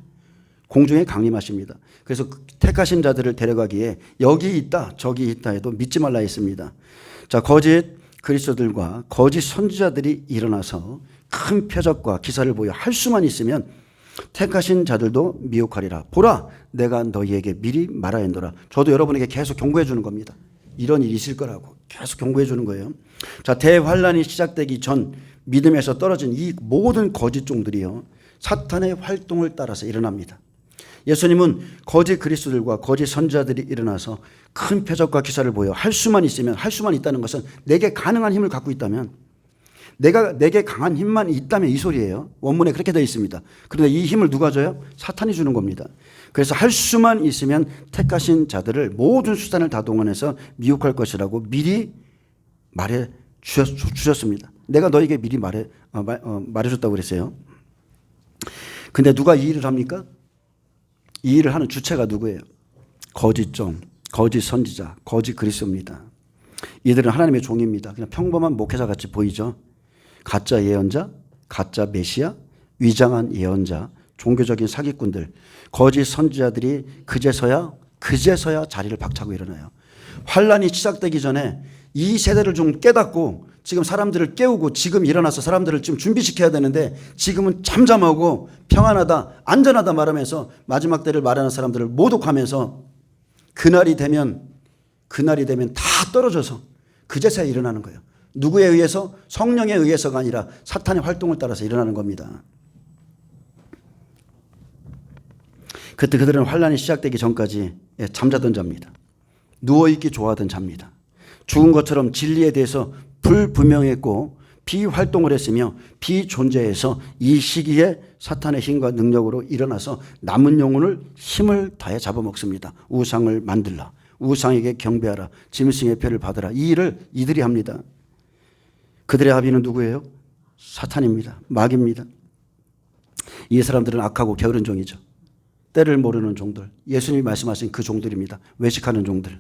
공중에 강림하십니다. 그래서 택하신 자들을 데려가기에 여기 있다 저기 있다 해도 믿지 말라 했습니다. 자, 거짓 그리스도들과 거짓 선지자들이 일어나서 큰 표적과 기사를 보여 할 수만 있으면 택하신 자들도 미혹하리라. 보라 내가 너희에게 미리 말하였노라. 저도 여러분에게 계속 경고해 주는 겁니다. 이런 일이 있을 거라고 계속 경고해 주는 거예요. 자, 대환란이 시작되기 전 믿음에서 떨어진 이 모든 거짓 종들이요 사탄의 활동을 따라서 일어납니다. 예수님은 거짓 그리스도들과 거짓 선지자들이 일어나서 큰 표적과 기사를 보여 할 수만 있으면, 할 수만 있다는 것은 내게 가능한 힘을 갖고 있다면, 내게 강한 힘만 있다면 이 소리예요. 원문에 그렇게 되어 있습니다. 그런데 이 힘을 누가 줘요? 사탄이 주는 겁니다. 그래서 할 수만 있으면 택하신 자들을 모든 수단을 다 동원해서 미혹할 것이라고 미리 말해 주셨습니다. 내가 너에게 미리 말해줬다고 그랬어요. 근데 누가 이 일을 합니까? 이 일을 하는 주체가 누구예요? 거짓 종, 거짓 선지자, 거짓 그리스도입니다. 이들은 하나님의 종입니다. 그냥 평범한 목회자 같이 보이죠. 가짜 예언자, 가짜 메시아, 위장한 예언자, 종교적인 사기꾼들, 거짓 선지자들이 그제서야 자리를 박차고 일어나요. 환란이 시작되기 전에 이 세대를 좀 깨닫고 지금 사람들을 깨우고 지금 일어나서 사람들을 지금 준비시켜야 되는데 지금은 잠잠하고 평안하다, 안전하다 말하면서 마지막 때를 말하는 사람들을 모독하면서 그날이 되면 다 떨어져서 그제서야 일어나는 거예요. 누구에 의해서? 성령에 의해서가 아니라 사탄의 활동을 따라서 일어나는 겁니다. 그때 그들은 환란이 시작되기 전까지 잠자던 자입니다. 누워있기 좋아하던 자입니다. 죽은 것처럼 진리에 대해서 불분명했고 비활동을 했으며 비존재해서 이 시기에 사탄의 힘과 능력으로 일어나서 남은 영혼을 힘을 다해 잡아먹습니다. 우상을 만들라, 우상에게 경배하라, 짐승의 표를 받으라. 이 일을 이들이 합니다. 그들의 합의는 누구예요? 사탄입니다. 마귀입니다. 이 사람들은 악하고 게으른 종이죠. 때를 모르는 종들, 예수님이 말씀하신 그 종들입니다. 외식하는 종들.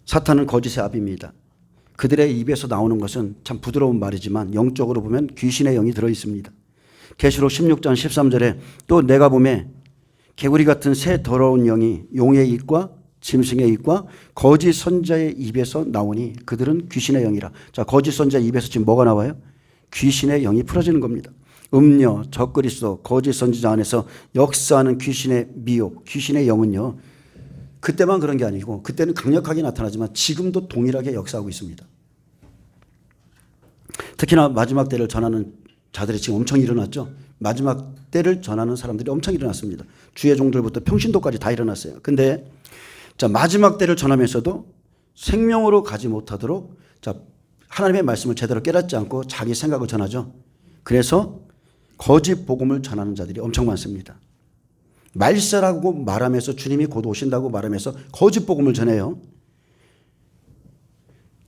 사탄은 거짓의 아비입니다. 그들의 입에서 나오는 것은 참 부드러운 말이지만 영적으로 보면 귀신의 영이 들어있습니다. 계시록 16장 13절에 또 내가 보매 개구리 같은 새 더러운 영이 용의 입과 짐승의 입과 거짓 선자의 입에서 나오니 그들은 귀신의 영이라. 자, 거짓 선자의 입에서 지금 뭐가 나와요? 귀신의 영이 풀어지는 겁니다. 음녀, 적그리스도, 거짓 선지자 안에서 역사하는 귀신의 미혹, 귀신의 영은요, 그때만 그런 게 아니고 그때는 강력하게 나타나지만 지금도 동일하게 역사하고 있습니다. 특히나 마지막 때를 전하는 자들이 지금 엄청 일어났죠. 마지막 때를 전하는 사람들이 엄청 일어났습니다. 주의 종들부터 평신도까지 다 일어났어요. 근데 자, 마지막 때를 전하면서도 생명으로 가지 못하도록 자, 하나님의 말씀을 제대로 깨닫지 않고 자기 생각을 전하죠. 그래서 거짓 복음을 전하는 자들이 엄청 많습니다. 말세라고 말하면서 주님이 곧 오신다고 말하면서 거짓 복음을 전해요.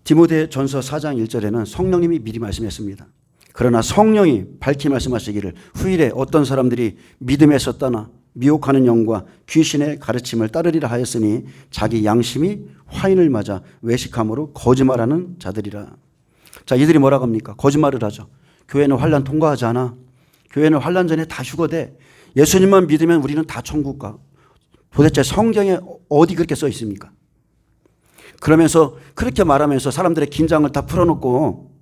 디모데전서 4장 1절에는 성령님이 미리 말씀했습니다. 그러나 성령이 밝히 말씀하시기를 후일에 어떤 사람들이 믿음에서 떠나 미혹하는 영과 귀신의 가르침을 따르리라 하였으니 자기 양심이 화인을 맞아 외식함으로 거짓말하는 자들이라. 자, 이들이 뭐라고 합니까? 거짓말을 하죠. 교회는 환란 통과하지 않아. 교회는 환란 전에 다 휴거돼. 예수님만 믿으면 우리는 다 천국 가. 도대체 성경에 어디 그렇게 써 있습니까? 그러면서 그렇게 말하면서 사람들의 긴장을 다 풀어놓고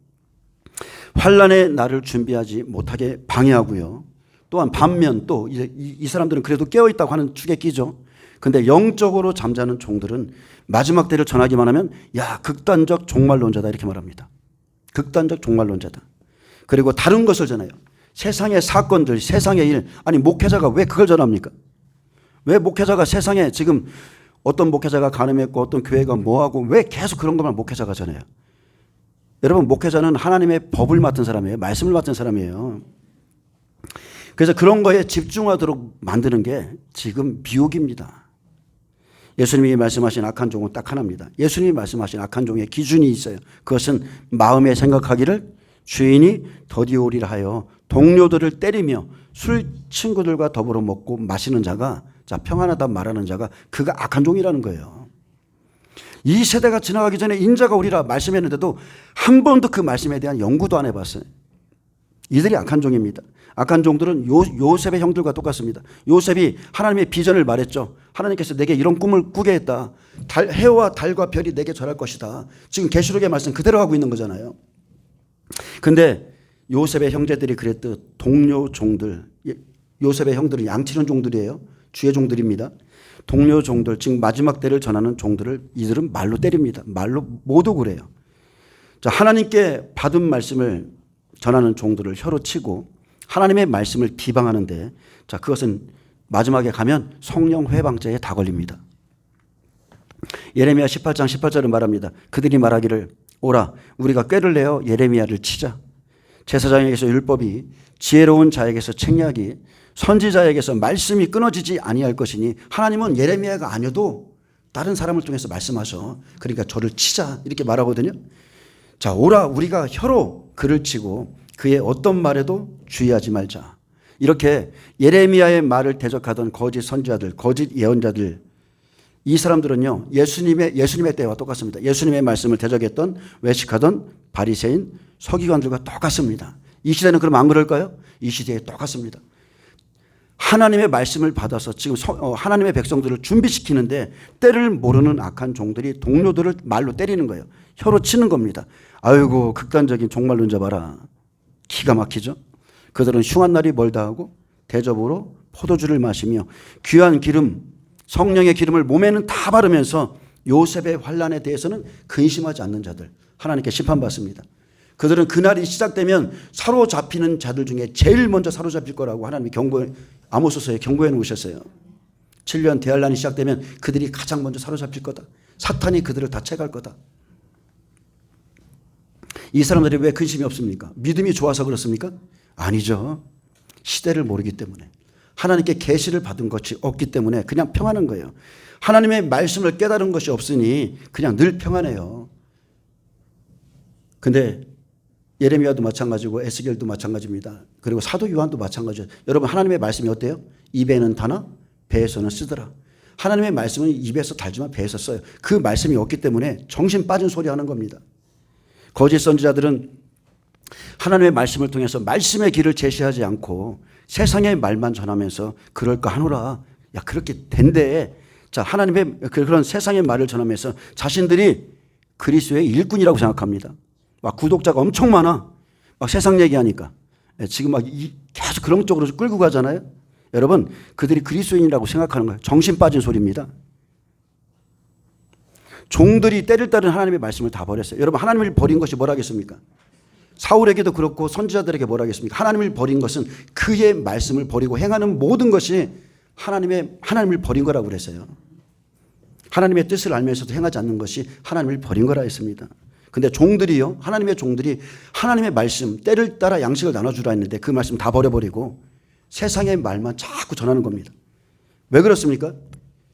환란의 날을 준비하지 못하게 방해하고요. 또한 반면 또 이 사람들은 그래도 깨어있다고 하는 축에 끼죠. 근데 영적으로 잠자는 종들은 마지막 때를 전하기만 하면 야, 극단적 종말론자다 이렇게 말합니다. 극단적 종말론자다. 그리고 다른 것을 전해요. 세상의 사건들, 세상의 일. 아니, 목회자가 왜 그걸 전합니까? 왜 목회자가 세상에 지금 어떤 목회자가 간음했고 어떤 교회가 뭐하고 왜 계속 그런 것만 목회자가 전해요? 여러분, 목회자는 하나님의 법을 맡은 사람이에요. 말씀을 맡은 사람이에요. 그래서 그런 거에 집중하도록 만드는 게 지금 미혹입니다. 예수님이 말씀하신 악한 종은 딱 하나입니다. 예수님이 말씀하신 악한 종의 기준이 있어요. 그것은 마음에 생각하기를 주인이 더디오리라 하여 동료들을 때리며 술 친구들과 더불어 먹고 마시는 자가, 자, 평안하다 말하는 자가 그가 악한 종이라는 거예요. 이 세대가 지나가기 전에 인자가 오리라 말씀했는데도 한 번도 그 말씀에 대한 연구도 안 해봤어요. 이들이 악한 종입니다. 악한 종들은 요셉의 형들과 똑같습니다. 요셉이 하나님의 비전을 말했죠. 하나님께서 내게 이런 꿈을 꾸게 했다. 해와 달과 별이 내게 절할 것이다. 지금 계시록의 말씀 그대로 하고 있는 거잖아요. 근데 요셉의 형제들이 그랬듯 동료 종들, 요셉의 형들은 양치는 종들이에요. 주의 종들입니다. 동료 종들, 지금 마지막 때를 전하는 종들을 이들은 말로 때립니다. 말로 모두 그래요. 자, 하나님께 받은 말씀을 전하는 종들을 혀로 치고 하나님의 말씀을 비방하는데, 자, 그것은 마지막에 가면 성령 회방죄에 다 걸립니다. 예레미야 18장 18절은 말합니다. 그들이 말하기를 오라 우리가 꾀를 내어 예레미야를 치자. 제사장에게서 율법이, 지혜로운 자에게서 책략이, 선지자에게서 말씀이 끊어지지 아니할 것이니 하나님은 예레미야가 아니어도 다른 사람을 통해서 말씀하셔. 그러니까 저를 치자 이렇게 말하거든요. 자, 오라 우리가 혀로 그를 치고 그의 어떤 말에도 주의하지 말자. 이렇게 예레미야의 말을 대적하던 거짓 선지자들, 거짓 예언자들, 이 사람들은요 예수님의 때와 똑같습니다. 예수님의 말씀을 대적했던 외식하던 바리새인 서기관들과 똑같습니다. 이 시대는 그럼 안 그럴까요? 이 시대에 똑같습니다. 하나님의 말씀을 받아서 지금 하나님의 백성들을 준비시키는데 때를 모르는 악한 종들이 동료들을 말로 때리는 거예요. 혀로 치는 겁니다. 아이고 극단적인 종말론자 봐라. 기가 막히죠. 그들은 흉한 날이 멀다 하고 대접으로 포도주를 마시며 귀한 기름 성령의 기름을 몸에는 다 바르면서 요셉의 환난에 대해서는 근심하지 않는 자들 하나님께 심판받습니다. 그들은 그날이 시작되면 사로잡히는 자들 중에 제일 먼저 사로잡힐 거라고 하나님이 아모스서에 경고해 놓으셨어요. 7년 대환란이 시작되면 그들이 가장 먼저 사로잡힐 거다. 사탄이 그들을 다 채갈 거다. 이 사람들이 왜 근심이 없습니까? 믿음이 좋아서 그렇습니까? 아니죠. 시대를 모르기 때문에. 하나님께 계시를 받은 것이 없기 때문에 그냥 평안한 거예요. 하나님의 말씀을 깨달은 것이 없으니 그냥 늘 평안해요. 근데 예레미야도 마찬가지고 에스겔도 마찬가지입니다. 그리고 사도 요한도 마찬가지예요. 여러분 하나님의 말씀이 어때요? 입에는 다나 배에서는 쓰더라. 하나님의 말씀은 입에서 달지만 배에서 써요. 그 말씀이 없기 때문에 정신 빠진 소리 하는 겁니다. 거짓 선지자들은 하나님의 말씀을 통해서 말씀의 길을 제시하지 않고 세상의 말만 전하면서 그럴까 하노라. 야 그렇게 된대. 자 하나님의 그런 세상의 말을 전하면서 자신들이 그리스도의 일꾼이라고 생각합니다. 막 구독자가 엄청 많아. 막 세상 얘기하니까. 지금 막 계속 그런 쪽으로 끌고 가잖아요. 여러분 그들이 그리스도인이라고 생각하는 거예요. 정신 빠진 소리입니다. 종들이 때를 따른 하나님의 말씀을 다 버렸어요. 여러분 하나님을 버린 것이 뭐라겠습니까? 사울에게도 그렇고 선지자들에게 뭐라겠습니까? 하나님을 버린 것은 그의 말씀을 버리고 행하는 모든 것이 하나님을 버린 거라고 그랬어요. 하나님의 뜻을 알면서도 행하지 않는 것이 하나님을 버린 거라 했습니다. 근데 종들이요. 하나님의 종들이 하나님의 말씀 때를 따라 양식을 나눠주라 했는데 그 말씀 다 버려버리고 세상의 말만 자꾸 전하는 겁니다. 왜 그렇습니까?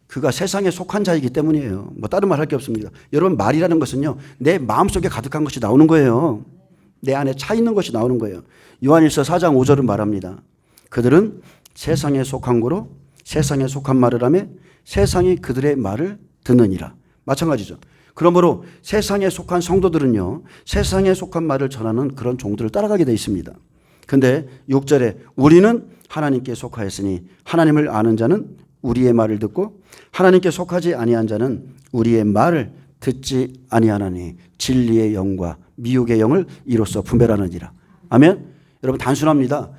그가 세상에 속한 자이기 때문이에요. 뭐 다른 말 할 게 없습니다. 여러분 말이라는 것은요. 내 마음속에 가득한 것이 나오는 거예요. 내 안에 차 있는 것이 나오는 거예요. 요한일서 4장 5절은 말합니다. 그들은 세상에 속한 거로 세상에 속한 말을 하며 세상이 그들의 말을 듣느니라. 마찬가지죠. 그러므로 세상에 속한 성도들은요. 세상에 속한 말을 전하는 그런 종들을 따라가게 되어 있습니다. 그런데 6절에 우리는 하나님께 속하였으니 하나님을 아는 자는 우리의 말을 듣고 하나님께 속하지 아니한 자는 우리의 말을 듣지 아니하나니 진리의 영과 미혹의 영을 이로써 분별하느니라. 아멘. 여러분 단순합니다.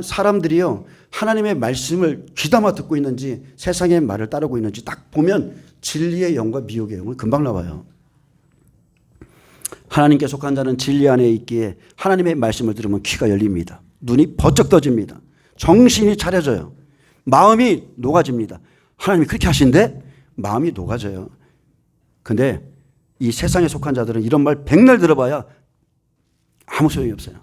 사람들이요. 하나님의 말씀을 귀담아 듣고 있는지 세상의 말을 따르고 있는지 딱 보면 진리의 영과 미혹의 영을 금방 나와요. 하나님께 속한 자는 진리 안에 있기에 하나님의 말씀을 들으면 귀가 열립니다. 눈이 번쩍 떠집니다. 정신이 차려져요. 마음이 녹아집니다. 하나님이 그렇게 하신데 마음이 녹아져요. 근데 이 세상에 속한 자들은 이런 말 백날 들어봐야 아무 소용이 없어요.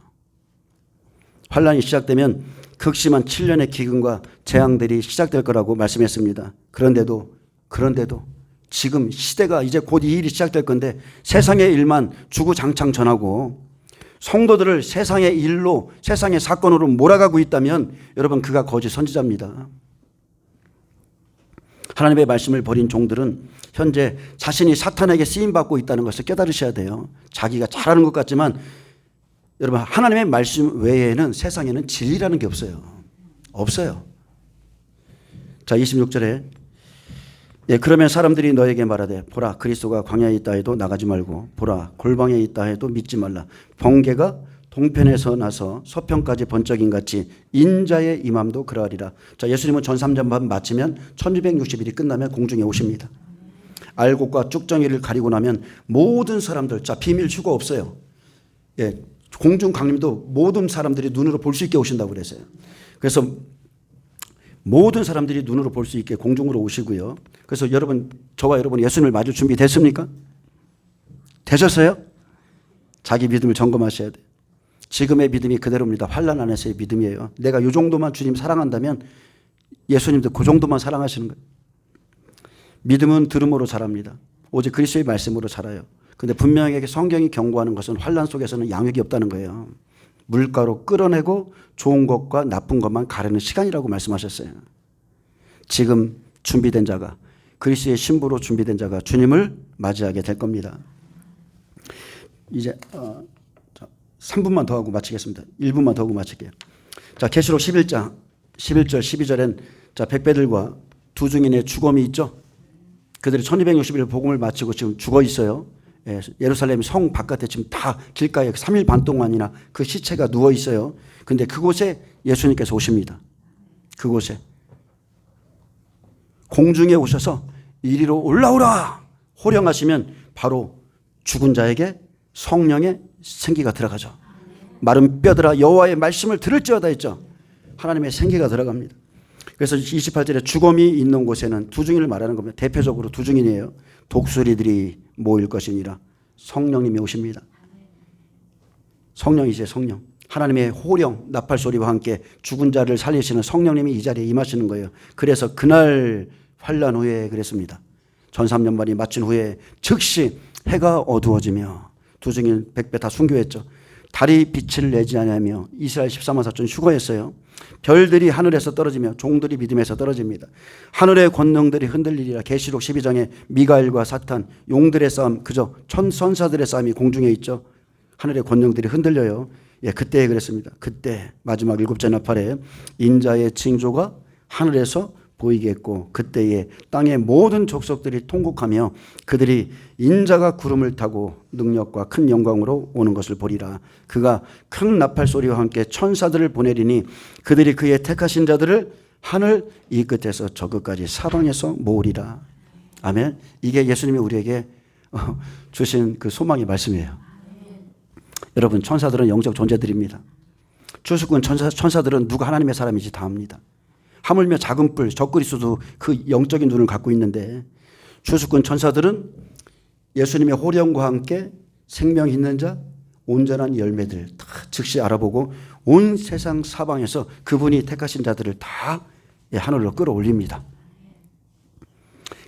환란이 시작되면 극심한 7년의 기근과 재앙들이 시작될 거라고 말씀했습니다. 그런데도 지금 시대가 이제 곧 이 일이 시작될 건데 세상의 일만 주구장창 전하고 성도들을 세상의 일로 세상의 사건으로 몰아가고 있다면 여러분 그가 거짓 선지자입니다. 하나님의 말씀을 버린 종들은 현재 자신이 사탄에게 쓰임받고 있다는 것을 깨달으셔야 돼요. 자기가 잘하는 것 같지만 여러분 하나님의 말씀 외에는 세상에는 진리라는 게 없어요. 없어요. 자 26절에 그러면 사람들이 너에게 말하되 보라 그리스도가 광야에 있다 해도 나가지 말고 보라 골방에 있다 해도 믿지 말라. 번개가 동편에서 나서 서편까지 번쩍인같이 인자의 임함도 그러하리라. 자 예수님은 전 3전반 마치면 1260일이 끝나면 공중에 오십니다. 알곡과 쭉정이를 가리고 나면 모든 사람들 자 비밀 휴거 없어요. 공중 강림도 모든 사람들이 눈으로 볼 수 있게 오신다고 그랬어요. 그래서 모든 사람들이 눈으로 볼 수 있게 공중으로 오시고요. 그래서 여러분 저와 여러분 예수님을 맞을 준비 됐습니까? 되셨어요? 자기 믿음을 점검하셔야 돼요. 지금의 믿음이 그대로입니다. 환난 안에서의 믿음이에요. 내가 이 정도만 주님 사랑한다면 예수님도 그 정도만 사랑하시는 거예요. 믿음은 들음으로 자랍니다. 오직 그리스도의 말씀으로 자라요. 그런데 분명하게 성경이 경고하는 것은 환난 속에서는 양육이 없다는 거예요. 물가로 끌어내고 좋은 것과 나쁜 것만 가르는 시간이라고 말씀하셨어요. 지금 준비된 자가 그리스도의 신부로 준비된 자가 주님을 맞이하게 될 겁니다. 이제 3분만 더 하고 마치겠습니다. 1분만 더 하고 마칠게요. 자, 계시록 11장 11절 12절엔 자, 백배들과 두 증인의 죽음이 있죠. 그들이 1260일 복음을 마치고 지금 죽어 있어요. 예루살렘 성 바깥에 지금 다 길가에 3일 반 동안이나 그 시체가 누워 있어요. 근데 그곳에 예수님께서 오십니다. 그곳에 공중에 오셔서 이리로 올라오라 호령하시면 바로 죽은 자에게 성령의 생기가 들어가죠. 마른 뼈들아 여호와의 말씀을 들을지어다 했죠. 하나님의 생기가 들어갑니다. 그래서 28절에 죽음이 있는 곳에는 두 증인을 말하는 겁니다. 대표적으로 두 증인이에요. 독수리들이 모일 것이니라. 성령님이 오십니다. 성령이세요. 성령. 하나님의 호령 나팔 소리와 함께 죽은 자를 살리시는 성령님이 이 자리에 임하시는 거예요. 그래서 그날 환난 후에 그랬습니다. 전삼년반이 마친 후에 즉시 해가 어두워지며 두 증인 100배 다 순교했죠. 달이 빛을 내지 않으며 이스라엘 14만 4천 휴거했어요. 별들이 하늘에서 떨어지며 종들이 믿음에서 떨어집니다. 하늘의 권능들이 흔들리리라. 계시록 12장에 미가엘과 사탄 용들의 싸움 그저 천선사들의 싸움이 공중에 있죠. 하늘의 권능들이 흔들려요. 예, 그때 그랬습니다. 그때 마지막 7째 나팔에 인자의 징조가 하늘에서 보이겠고 그때에 땅의 모든 족속들이 통곡하며 그들이 인자가 구름을 타고 능력과 큰 영광으로 오는 것을 보리라. 그가 큰 나팔 소리와 함께 천사들을 보내리니 그들이 그의 택하신 자들을 하늘 이 끝에서 저 끝까지 사방에서 모으리라. 아멘. 이게 예수님이 우리에게 주신 그 소망의 말씀이에요. 여러분 천사들은 영적 존재들입니다. 주수군 천사들은 누가 하나님의 사람인지 다 압니다. 하물며 작은 뿔 적그리스도도 그 영적인 눈을 갖고 있는데 주수군 천사들은 예수님의 호령과 함께 생명 있는 자 온전한 열매들 다 즉시 알아보고 온 세상 사방에서 그분이 택하신 자들을 다 하늘로 끌어올립니다.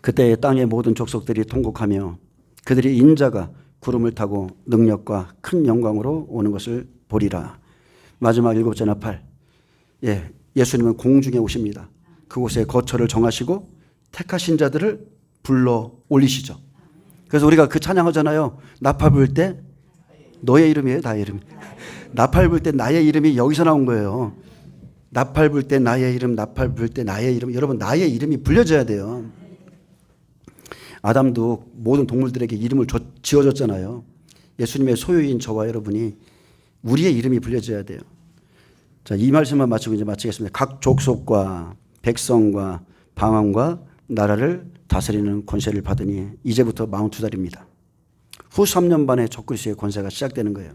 그때 땅의 모든 족속들이 통곡하며 그들이 인자가 구름을 타고 능력과 큰 영광으로 오는 것을 보리라. 마지막 7째 나팔. 예수님은 공중에 오십니다. 그곳에 거처를 정하시고 택하신 자들을 불러 올리시죠. 그래서 우리가 그 찬양하잖아요. 나팔 불 때 너의 이름이에요. 나의 이름. 나팔 불 때 나의 이름이 여기서 나온 거예요. 나팔 불 때 나의 이름, 나팔 불 때 나의 이름. 여러분 나의 이름이 불려져야 돼요. 아담도 모든 동물들에게 이름을 지어줬잖아요. 예수님의 소유인 저와 여러분이 우리의 이름이 불려져야 돼요. 자, 이 말씀만 마치고 이제 마치겠습니다. 각 족속과 백성과 방언과 나라를 다스리는 권세를 받으니 이제부터 42달입니다. 후 3년 반에 적그리스도의 권세가 시작되는 거예요.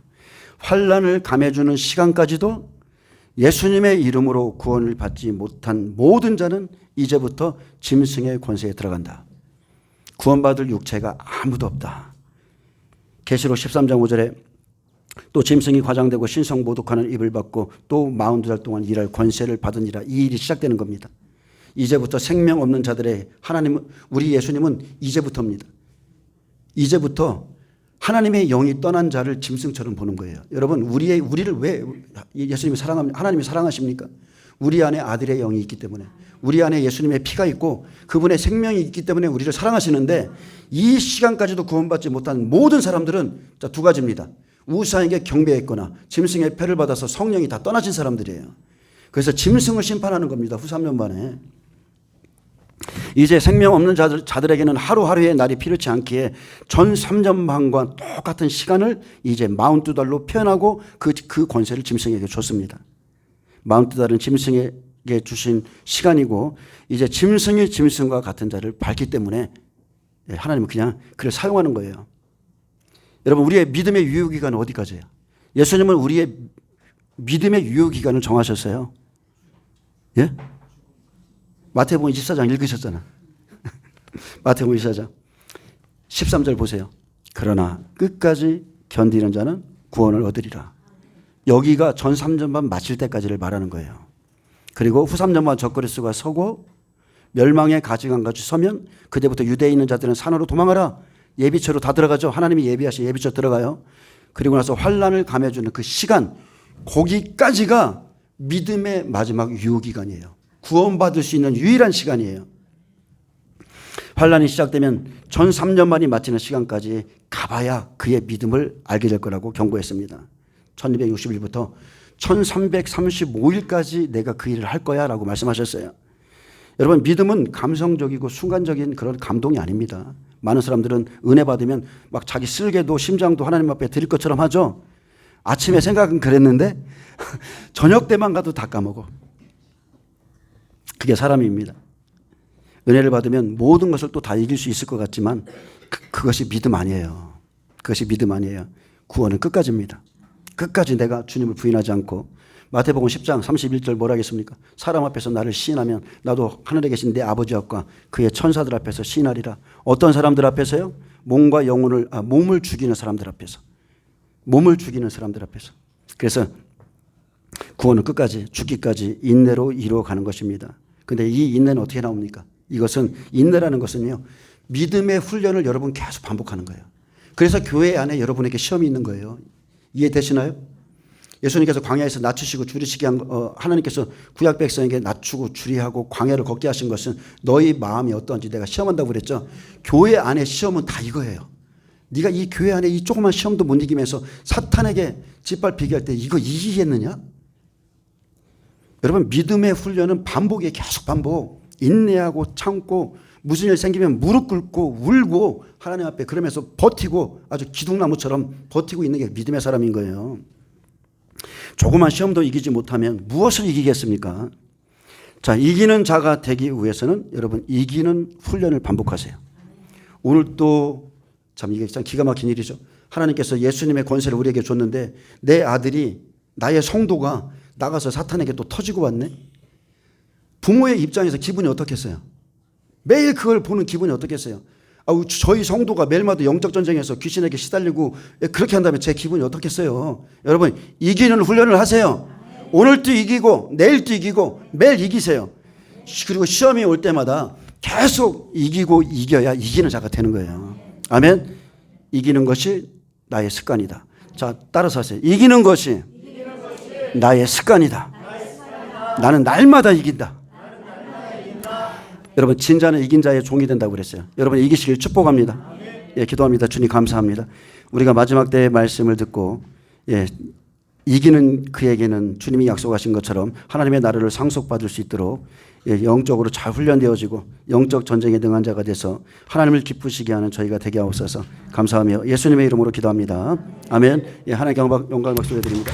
환난을 감해주는 시간까지도 예수님의 이름으로 구원을 받지 못한 모든 자는 이제부터 짐승의 권세에 들어간다. 구원받을 육체가 아무도 없다. 계시록 13장 5절에 또 짐승이 과장되고 신성 모독하는 입을 받고 또 42달 동안 일할 권세를 받으니라. 이 일이 시작되는 겁니다. 이제부터 생명 없는 자들의 하나님은 우리 예수님은 이제부터입니다. 이제부터 하나님의 영이 떠난 자를 짐승처럼 보는 거예요. 여러분 우리를 왜 예수님이 하나님이 사랑하십니까? 우리 안에 아들의 영이 있기 때문에 우리 안에 예수님의 피가 있고 그분의 생명이 있기 때문에 우리를 사랑하시는데 이 시간까지도 구원받지 못한 모든 사람들은 자, 두 가지입니다. 우상에게 경배했거나 짐승의 패를 받아서 성령이 다 떠나진 사람들이에요. 그래서 짐승을 심판하는 겁니다. 후 3년 만에. 이제 생명 없는 자들에게는 하루하루의 날이 필요치 않기에 전 3년 반과 똑같은 시간을 이제 42달로 표현하고 그 권세를 짐승에게 줬습니다. 42달은 짐승에게 주신 시간이고 이제 짐승이 짐승과 같은 자를 밟기 때문에 하나님은 그냥 그를 사용하는 거예요. 여러분 우리의 믿음의 유효기간은 어디까지예요? 예수님은 우리의 믿음의 유효기간을 정하셨어요. 예? 마태복음 24장 읽으셨잖아. 마태복음 24장 13절 보세요. 그러나 끝까지 견디는 자는 구원을 얻으리라. 여기가 전 3년 반 마칠 때까지를 말하는 거예요. 그리고 후 3년 반 적그리스도가 서고 멸망의 가증한까지 서면 그때부터 유대에 있는 자들은 산으로 도망하라. 예비처로 다 들어가죠. 하나님이 예비하신 예비처 들어가요. 그리고 나서 환난을 감해주는 그 시간 거기까지가 믿음의 마지막 유효기간이에요. 구원받을 수 있는 유일한 시간이에요. 환난이 시작되면 전 3년 만이 마치는 시간까지 가봐야 그의 믿음을 알게 될 거라고 경고했습니다. 1260일부터 1335일까지 내가 그 일을 할 거야 라고 말씀하셨어요. 여러분, 믿음은 감성적이고 순간적인 그런 감동이 아닙니다. 많은 사람들은 은혜 받으면 막 자기 쓸개도 심장도 하나님 앞에 드릴 것처럼 하죠. 아침에 생각은 그랬는데 저녁 때만 가도 다 까먹어. 그게 사람입니다. 은혜를 받으면 모든 것을 또 다 이길 수 있을 것 같지만 그것이 믿음 아니에요. 그것이 믿음 아니에요. 구원은 끝까지입니다. 끝까지 내가 주님을 부인하지 않고, 마태복음 10장 31절 뭐라 하겠습니까? 사람 앞에서 나를 시인하면 나도 하늘에 계신 내 아버지 앞과 그의 천사들 앞에서 시인하리라. 어떤 사람들 앞에서요? 몸과 영혼을 몸을 죽이는 사람들 앞에서. 몸을 죽이는 사람들 앞에서. 그래서 구원은 끝까지 죽기까지 인내로 이루어가는 것입니다. 그런데 이 인내는 어떻게 나옵니까? 이것은, 인내라는 것은요, 믿음의 훈련을 여러분 계속 반복하는 거예요. 그래서 교회 안에 여러분에게 시험이 있는 거예요. 이해되시나요? 예수님께서 광야에서 낮추시고 줄이시게 한 하나님께서 구약 백성에게 낮추고 줄이하고 광야를 걷게 하신 것은 너희 마음이 어떠한지 내가 시험한다고 그랬죠. 교회 안에 시험은 다 이거예요. 네가 이 교회 안에 이 조그만 시험도 못 이기면서 사탄에게 짓밟히게 할 때 이거 이기겠느냐? 여러분, 믿음의 훈련은 반복이에요. 계속 반복. 인내하고 참고, 무슨 일 생기면 무릎 꿇고 울고 하나님 앞에 그러면서 버티고, 아주 기둥나무처럼 버티고 있는 게 믿음의 사람인 거예요. 조그만 시험도 이기지 못하면 무엇을 이기겠습니까? 자, 이기는 자가 되기 위해서는 여러분, 이기는 훈련을 반복하세요. 오늘 또 참 이게 참 기가 막힌 일이죠. 하나님께서 예수님의 권세를 우리에게 줬는데 내 아들이, 나의 성도가 나가서 사탄에게 또 터지고 왔네. 부모의 입장에서 기분이 어떻겠어요? 매일 그걸 보는 기분이 어떻겠어요? 저희 성도가 매일마다 영적 전쟁에서 귀신에게 시달리고 그렇게 한다면 제 기분이 어떻겠어요? 여러분, 이기는 훈련을 하세요. 오늘도 이기고 내일도 이기고 매일 이기세요. 그리고 시험이 올 때마다 계속 이기고 이겨야 이기는 자가 되는 거예요. 아멘. 이기는 것이 나의 습관이다. 자, 따라서 하세요. 이기는 것이 나의 습관이다. 나는 날마다 이긴다. 여러분, 진자는 이긴 자의 종이 된다고 그랬어요. 여러분, 이기시길 축복합니다. 예, 기도합니다. 주님 감사합니다. 우리가 마지막 때의 말씀을 듣고, 이기는 그에게는 주님이 약속하신 것처럼 하나님의 나라를 상속받을 수 있도록 영적으로 잘 훈련되어지고 영적 전쟁에 능한 자가 돼서 하나님을 기쁘시게 하는 저희가 되게 하옵소서. 감사하며 예수님의 이름으로 기도합니다. 아멘. 하나님께 영광 박수 드립니다.